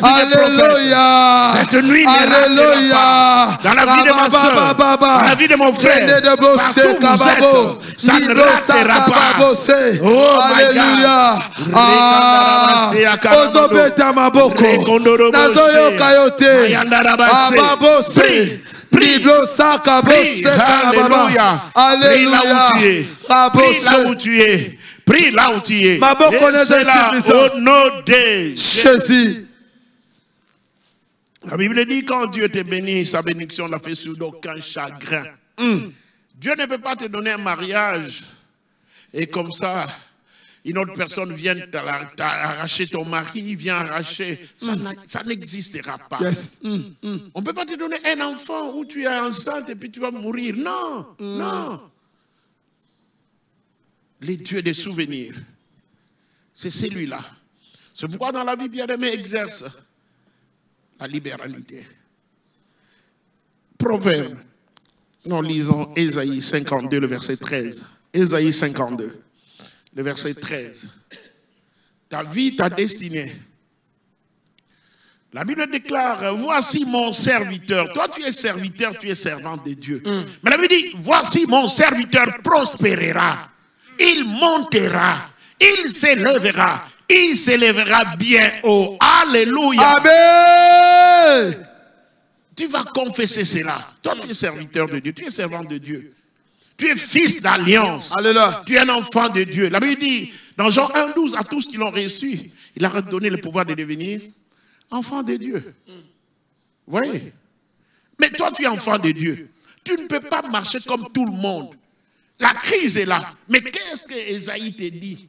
Alléluia. Cette nuit n'ira pas dans la vie de ma soeur, dans la vie de mon frère, partout où vous êtes, ça ne ratera pas. Oh alléluia. Ozobeta Maboko, Nazoyo Kayote, Ababose, Priblo Sakabose, Alléluia. Alléluia. Prie là où tu es. Prie là où tu es. C'est là au nom de Jésus. La Bible dit quand Dieu te bénit, sa bénédiction l'a fait sur aucun chagrin. Dieu ne peut pas te donner un mariage et comme ça, une autre personne vient t'arracher ton mari, vient arracher. Ça n'existera pas. Yes. On ne peut pas te donner un enfant où tu es enceinte et puis tu vas mourir. Non, non. Les dieux des souvenirs, c'est celui-là. C'est pourquoi dans la vie bien-aimée exerce la libéralité. Proverbe. Nous lisons Ésaïe 52, le verset 13. Ésaïe 52, le verset 13. Ta vie, ta destinée. La Bible déclare, voici mon serviteur. Toi, tu es serviteur, tu es servante de Dieu. Mais la Bible dit, voici mon serviteur prospérera. Il montera. Il s'élèvera bien haut. Alléluia. Amen. Tu vas confesser cela. Toi, tu es serviteur de Dieu. Tu es servant de Dieu. Tu es fils d'alliance. Alléluia. Tu es un enfant de Dieu. La Bible dit, dans Jean 1,12, à tous qui l'ont reçu, il a donné le pouvoir de devenir enfant de Dieu. Vous voyez? Mais toi, tu es enfant de Dieu. Tu ne peux pas marcher comme tout le monde. La crise est là. Mais qu'est-ce que Ésaïe te dit?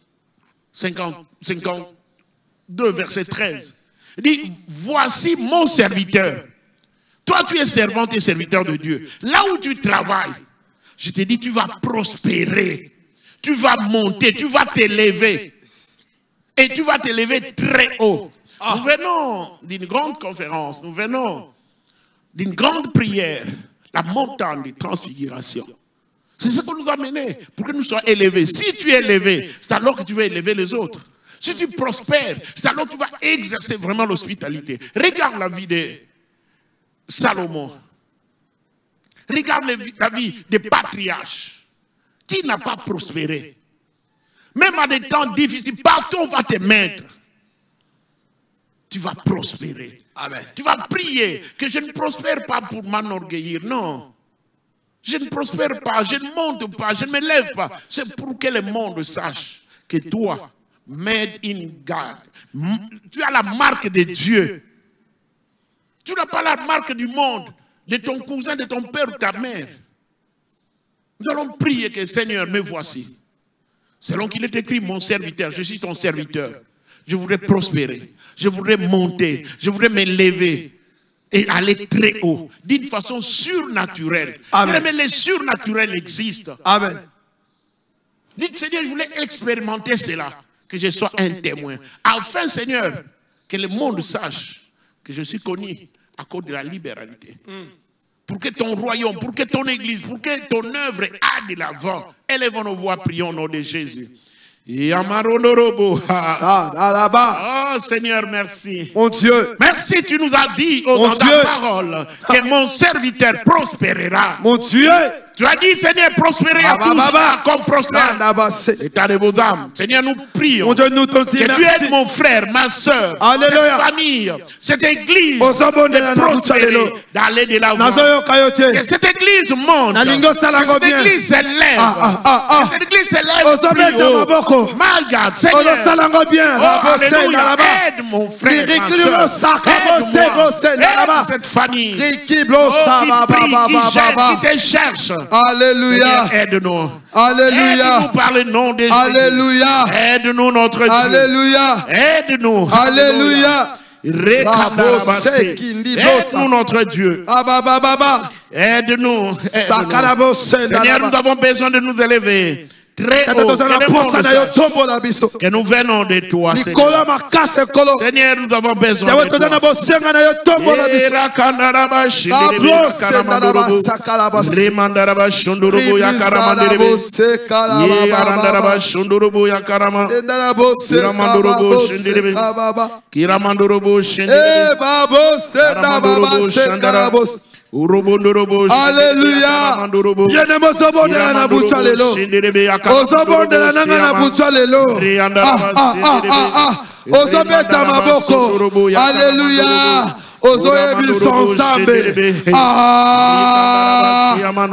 52, verset 13. Il dit, voici mon serviteur. Toi, tu es servant et serviteur de Dieu. Là où tu travailles, je te dis, tu vas prospérer. Tu vas monter, tu vas t'élever. Et tu vas t'élever très haut. Nous venons d'une grande conférence, nous venons d'une grande prière, la montagne de transfiguration. C'est ce que nous a mené pour que nous soyons élevés. Si tu es élevé, c'est alors que tu vas élever les autres. Si tu prospères, c'est alors que tu vas exercer vraiment l'hospitalité. Regarde la vie de Salomon. Regarde la vie des patriarches. Qui n'a pas prospéré? Même à des temps difficiles, partout on va te mettre. Tu vas prospérer. Amen. Tu vas prier que je ne prospère pas pour m'enorgueillir. Non. Je ne prospère pas, je ne monte pas, je ne me lève pas. C'est pour que le monde sache que toi, made in God, tu as la marque de Dieu. Tu n'as pas la marque du monde, de ton cousin, de ton père ou de ta mère. Nous allons prier que Seigneur, me voici. Selon qu'il est écrit, mon serviteur, je suis ton serviteur. Je voudrais prospérer, je voudrais monter, je voudrais m'élever. Et aller très haut, d'une façon surnaturelle. Amen. Mais les surnaturels existent. Amen. Dites, Seigneur, je voulais expérimenter cela, que je sois un témoin. Afin, Seigneur, que le monde sache que je suis connu à cause de la libéralité. Pour que ton royaume, pour que ton église, pour que ton œuvre aille de l'avant. Élevons nos voix, prions au nom de Jésus. Oh Seigneur, merci. Mon Dieu. Merci, tu nous as dit dans ta parole que mon serviteur prospérera. Mon Dieu. Tu as dit, Seigneur, prospérez à tous comme prospère l'état de vos âmes. Seigneur, nous prions que tu aides mon frère, ma soeur, cette famille, cette église de prospérer, d'aller de l'avant. Que cette église monte, que cette église s'élève, que cette église s'élève plus haut. My God, Seigneur, oh, alléluia, aide mon frère, ma soeur, aide cette famille, qui prie, qui gêne, qui te cherche. Alléluia. Aide-nous. Alléluia. Aide-nous par le nom de Jésus. Alléluia. Aide-nous notre Dieu. Alléluia. Aide-nous. Alléluia. Aide-nous notre Dieu. Aide-nous. Seigneur, nous avons besoin de nous élever très haut. Que nous venons de toi, Seigneur. Seigneur, nous avons besoin de toi. Alléluia. Bien-aimé Zobonde na buchalelo. Ozobonde na nanga na buchalelo. Ozobeta maboko. Alléluia. Ozoyebi sonsambe.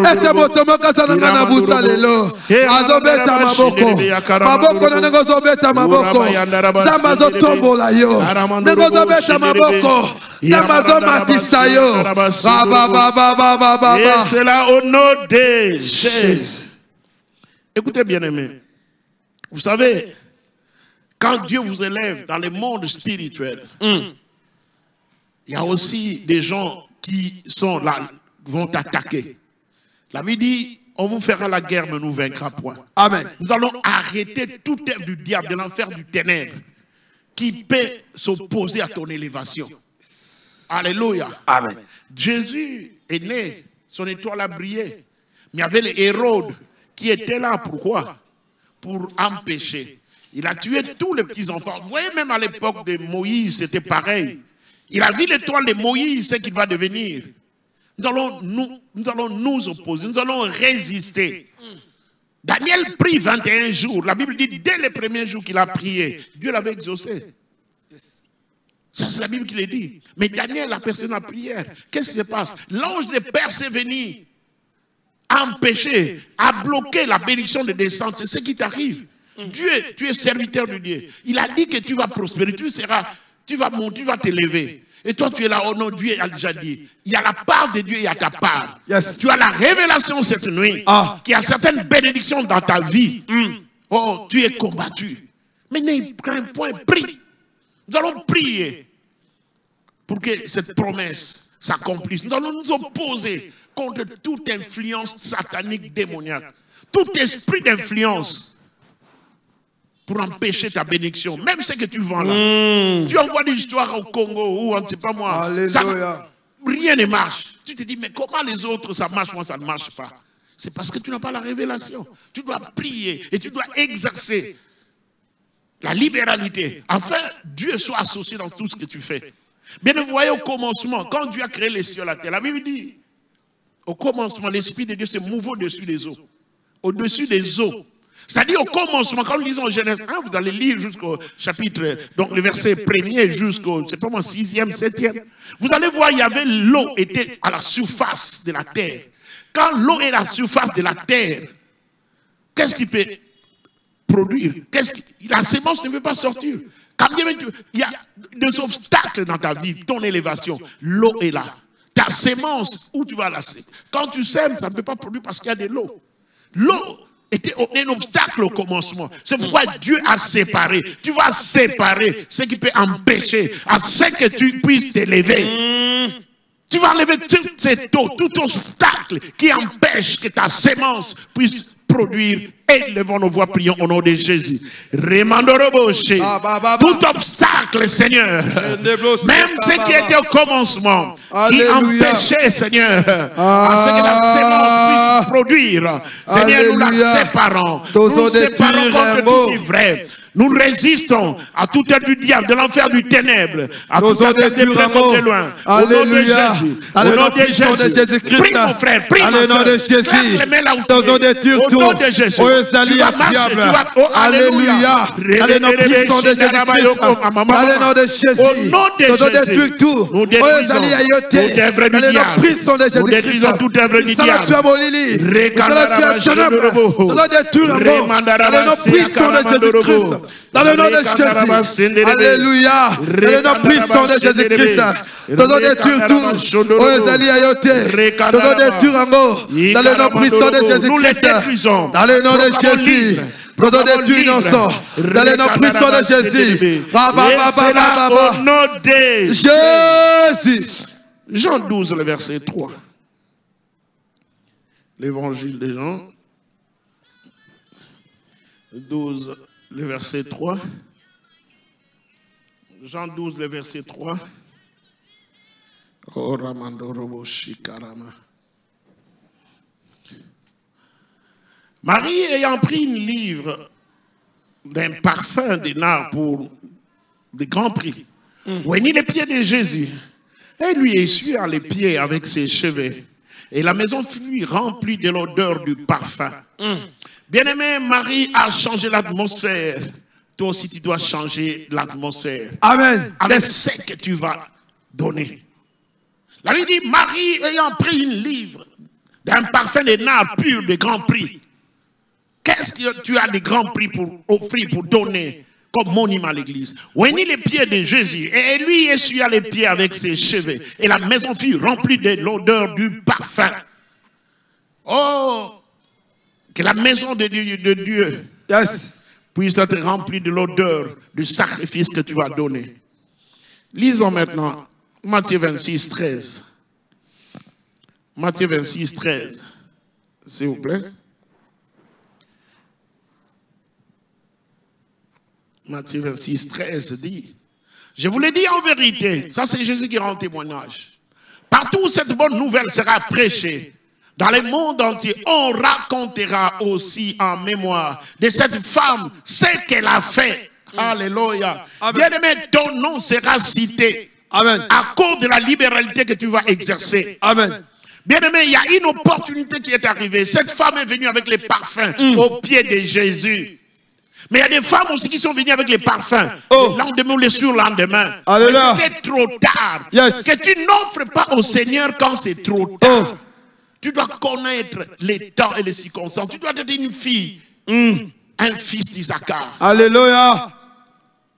Ese botomo kasa nanga na buchalelo. Azobeta maboko. Maboko na nanga zobeta maboko. Dama zotombola yo. Nanga zobeta maboko. Et c'est là au nom de Jésus. Écoutez bien aimé. Vous savez, quand Dieu vous élève dans le monde spirituel, il y a aussi des gens qui sont là, vont attaquer. La Bible dit, on vous fera la guerre, mais nous vaincra point. Amen. Nous allons arrêter toute œuvre du diable, de l'enfer du ténèbre, qui peut s'opposer à ton élévation. Alléluia. Amen. Jésus est né, son étoile a brillé. Mais il y avait les Hérode qui étaient là. Pourquoi? Pour empêcher. Il a tué tous les petits-enfants. Vous voyez, même à l'époque de Moïse, c'était pareil. Il a vu l'étoile de Moïse, c'est qu'il va devenir. Nous allons nous opposer, nous allons résister. Daniel prie 21 jours. La Bible dit, dès les premiers jours qu'il a prié, Dieu l'avait exaucé. Ça, c'est la Bible qui le dit. Mais Daniel a percé la prière. Qu'est-ce qui se passe? L'ange de Perse est venu empêcher, à bloquer la bénédiction de descente. C'est ce qui t'arrive. Dieu, tu es serviteur de Dieu. Il a dit que tu vas prospérer, tu vas monter, tu vas t'élever. Et toi, tu es là, oh non, Dieu a déjà dit. Il y a la part de Dieu, il y a ta part. Yes. Tu as la révélation cette nuit, qu'il y a certaines bénédictions dans ta vie. Oh, tu es combattu. Mais ne crains point, prie. Nous allons prier pour que cette promesse s'accomplisse. Nous allons nous opposer contre toute influence satanique démoniaque, tout esprit d'influence pour empêcher ta bénédiction. Même ce que tu vends là. Tu envoies des histoires au Congo ou on ne sait pas moi. Rien ne marche. Tu te dis, mais comment les autres ça marche, moi ça ne marche pas. C'est parce que tu n'as pas la révélation. Tu dois prier et tu dois exercer la libéralité, afin que Dieu soit associé dans tout ce que tu fais. Bien, vous voyez au commencement, quand Dieu a créé les cieux et la terre, la Bible dit, au commencement, l'Esprit de Dieu se mouvait au-dessus des eaux. Au-dessus des eaux. C'est-à-dire au commencement, quand nous lisons Genèse 1, vous allez lire jusqu'au chapitre, donc le verset 1er jusqu'au, c'est pas moi, 6e, 7e. Vous allez voir, il y avait l'eau était à la surface de la terre. Quand l'eau est à la surface de la terre, qu'est-ce qui peut produire? La sémence ne veut pas sortir. Il y a des obstacles dans ta vie, ton élévation. L'eau est là. Ta sémence, où tu vas la semer? Quand tu sèmes, ça ne peut pas produire parce qu'il y a de l'eau. L'eau était un obstacle au commencement. C'est pourquoi Dieu a séparé. Tu vas séparer ce qui peut empêcher à ce que tu puisses t'élever. Tu vas enlever toute cette eau, tout obstacle qui empêche que ta sémence puisse produire. Et levons nos voix, prions au nom de Jésus. Tout obstacle, Seigneur, même ce qui était au commencement, qui empêchait, Seigneur, à ce que la sémence puisse produire, Seigneur, nous la séparons. Nous séparons contre tout ivraie. Nous résistons à tout être du diable, de l'enfer, du ténèbre, à tout être de près comme de loin. Alléluia. Au nom de Jésus-Christ. Prie mon frère, prie ma soeur. Claque les mains là où tu es. Au nom de Jésus. Tu vas marcher, tu vas... Oh, alléluia. Alléluia. Puissance de Jésus-Christ. Alléluia de Jésus. Au nom de Jésus. Nous détruisons toute œuvre du diable. Nous détruisons toute œuvre du diable. Dans le nom de Jésus. Alléluia. Dans le nom puissant de Jésus-Christ. Nous détruisons tout. Dans le nom puissant de Jésus-Christ. Dans le nom de Jésus. Nous détruisons. Dans le nom puissant de Jésus. Au nom de Jésus. Jean 12, le verset 3. L'évangile de Jean 12, le verset 3. Jean 12, le verset 3. Oh, Ramandorobo Shikarama. Marie ayant pris une livre d'un parfum des nard pour des grands prix, oignit les pieds de Jésus et lui essuya les pieds avec ses cheveux. Et la maison fut remplie de l'odeur du parfum. Bien-aimé, Marie a changé l'atmosphère. Toi aussi, tu dois changer l'atmosphère. Amen. Avec ce que tu vas donner. La Bible dit, Marie ayant pris une livre d'un parfum de nard pur de grand prix. Qu'est-ce que tu as de grands prix pour offrir, pour donner comme monument à l'église? Oignit les pieds de Jésus et lui essuya les pieds avec ses cheveux. Et la maison fut remplie de l'odeur du parfum. Oh, que la maison de Dieu puisse être remplie de l'odeur du sacrifice que tu vas donner. Lisons maintenant Matthieu 26, 13. Matthieu 26, 13. S'il vous plaît. Matthieu 26, 13 dit, je vous l'ai dit en vérité, ça c'est Jésus qui rend témoignage. Partout où cette bonne nouvelle sera prêchée, dans le monde entier, on racontera aussi en mémoire de cette femme ce qu'elle a fait. Alléluia. Bien-aimé, ton nom sera cité. Amen. À cause de la libéralité que tu vas exercer. Amen. Bien-aimé, il y a une opportunité qui est arrivée. Cette femme est venue avec les parfums au pied de Jésus. Mais il y a des femmes aussi qui sont venues avec les parfums. Le lendemain ou le surlendemain. Alléluia. C'était trop tard. Yes. Que tu n'offres pas au Seigneur quand c'est trop tard. Tu dois connaître les temps et les circonstances. Tu dois être une fille, un fils d'Isaacar. Alléluia.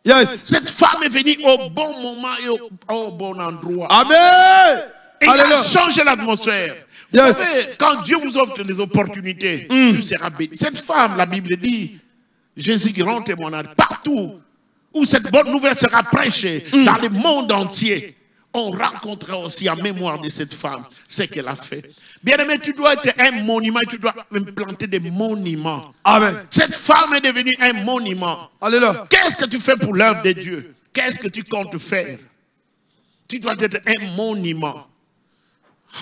Yes. Cette femme est venue au bon moment et au bon endroit. Amen. Et il a changé l'atmosphère. Vous Yes. savez, quand Dieu vous offre des opportunités, tu seras béni. Cette femme, la Bible dit, Jésus qui rend témoignage, partout où cette bonne nouvelle sera prêchée, dans le monde entier, on racontera aussi en mémoire de cette femme ce qu'elle a fait. Bien-aimé, tu dois être un monument, tu dois implanter des monuments. Amen. Cette femme est devenue un monument. Alléluia. Qu'est-ce que tu fais pour l'œuvre de Dieu? Qu'est-ce que tu comptes faire? Tu dois être un monument.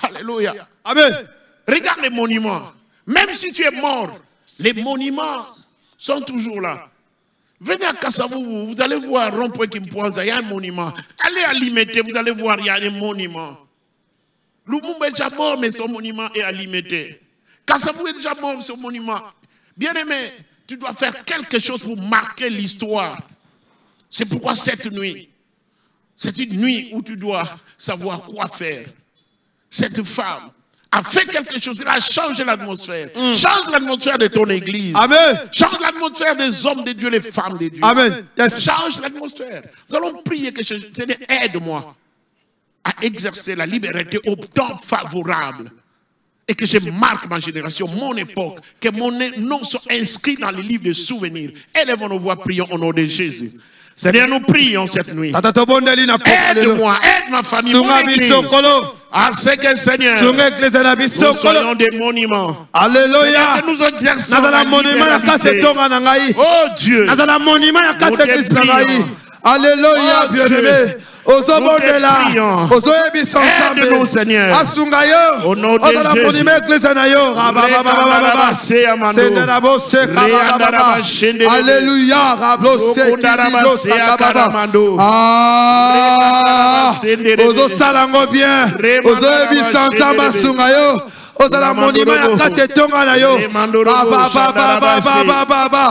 Alléluia. Amen. Regarde les monuments. Même si tu es mort, les monuments sont toujours là. Venez à Kassavou, vous allez voir Rond-Point Kimpoanza, il y a un monument. Allez à Limete, vous allez voir, il y a un monument. Lumumba est déjà mort, mais son monument est à Limete. Kassavou est déjà mort, son monument. Bien-aimé, tu dois faire quelque chose pour marquer l'histoire. C'est pourquoi cette nuit, c'est une nuit où tu dois savoir quoi faire. Cette femme a fait quelque chose, elle a changé l'atmosphère. Change l'atmosphère de ton église. Amen. Change l'atmosphère des hommes de Dieu, les femmes de Dieu. Amen. Yes. Change l'atmosphère. Nous allons prier que Seigneur aide-moi à exercer la liberté au temps favorable. Et que je marque ma génération, mon époque, que mon nom soit inscrit dans les livres de souvenirs. Élèvons nos voix, prions au nom de Jésus. Seigneur, nous prions cette nuit. Aide-moi, aide ma famille, mon église. À ce que Seigneur, nous soyons des monuments. Alléluia. Que nous exerçons la liberté. Oh Dieu, Alléluia, bien-aimé. Aide-nous, Seigneur. Au nom de Jésus. Alléluia.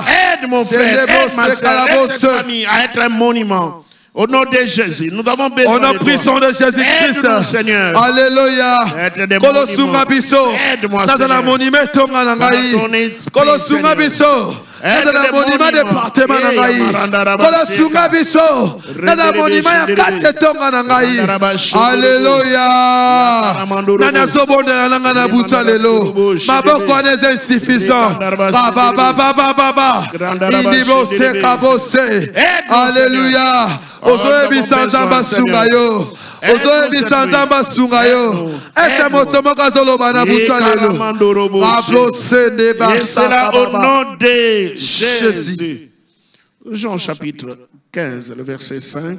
Aide mon frère, aide ma soeur, aide cette famille à être un monument. Au nom de Jésus, nous avons besoin de toi. Puissant de Jésus-Christ. Aide-nous, Seigneur. Alléluia. Aide-moi, Seigneur. monument département na ngai kola sunga biso na monument ya kate tonga na ngai alléluia nana sobonda nanga na buta lelo maboko aneze insuffisant baba indibo se kabose alléluia ozoe bisanzamba sunga yo ozoe bisanzamba sunga yo ese moto moka zoloba na buta lelo ablose de basa au nom de Jésus. Jean chapitre 15, le verset 5.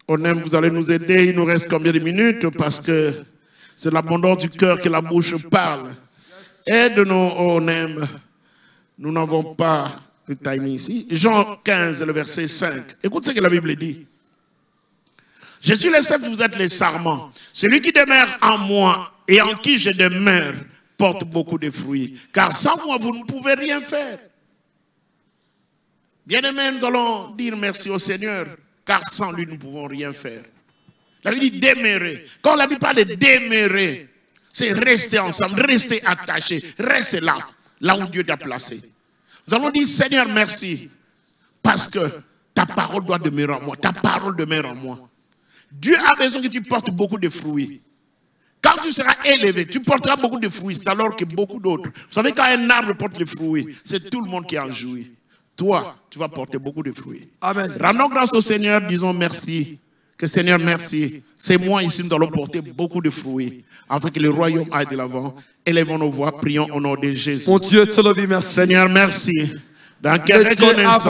On aime, vous allez nous aider. Il nous reste combien de minutes? Parce que c'est l'abondance du cœur que la bouche parle. Aide-nous, on aime. Nous n'avons pas le timing ici. Jean 15, le verset 5. Écoute ce que la Bible dit. Je suis le chef, vous êtes les sarments. Celui qui demeure en moi et en qui je demeure porte beaucoup de fruits. Car sans moi, vous ne pouvez rien faire. Bien-aimés, nous allons dire merci au Seigneur, car sans lui, nous ne pouvons rien faire. La Bible dit demeurer. Quand la Bible parle de demeurer, c'est rester ensemble, rester attaché, rester là, là où Dieu t'a placé. Nous allons dire, Seigneur, merci, parce que ta parole doit demeurer en moi. Ta parole demeure en moi. Dieu a besoin que tu portes beaucoup de fruits. Quand tu seras élevé, tu porteras beaucoup de fruits, alors que beaucoup d'autres. Vous savez, quand un arbre porte les fruits, c'est tout le monde qui en jouit. Toi, tu vas porter beaucoup de fruits. Amen. Rendons grâce au Seigneur, disons merci. Que Seigneur, merci. C'est moi ici, nous allons porter beaucoup de fruits, afin que le royaume aille de l'avant. Élevons nos voix, prions au nom de Jésus. Mon Dieu, merci. Seigneur, merci. Dans quelle reconnaissance.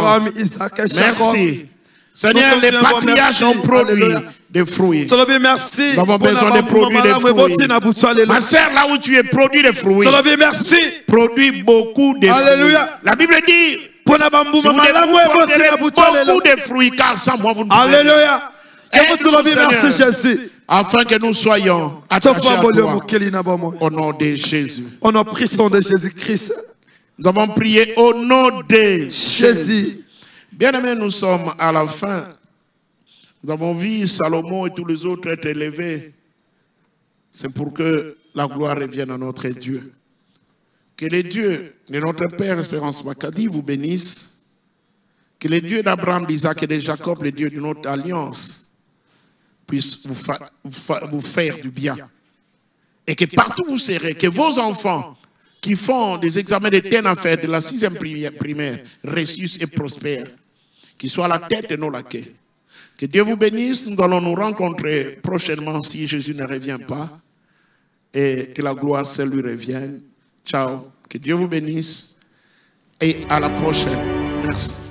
Merci. Seigneur, les patriarches ont produit des fruits. Merci. Nous avons besoin de produire des fruits. Ma sœur, là où tu es, produit des fruits. Merci. Produit beaucoup de fruits. La Bible dit, si vous devez beaucoup de fruits, car sans moi, vous ne pouvez. Alléluia. Merci Jésus. Afin que nous soyons attachés à toi. Au nom de Jésus. Au nom puissant de Jésus-Christ. Nous avons prié au nom de Jésus. Bien-aimés, nous sommes à la fin. Nous avons vu Salomon et tous les autres être élevés. C'est pour que la gloire revienne à notre Dieu. Que les dieux de notre Père, Espérance Makadi, vous bénissent. Que les dieux d'Abraham, d'Isaac et de Jacob, les dieux de notre alliance, puissent vous faire du bien. Et que partout où vous serez, que vos enfants qui font des examens de affaires de la 6e primaire réussissent et prospèrent. Qu'ils soient la tête et non la queue. Que Dieu vous bénisse. Nous allons nous rencontrer prochainement si Jésus ne revient pas. Et que la gloire seule lui revienne. Ciao. Que Dieu vous bénisse. Et à la prochaine. Merci.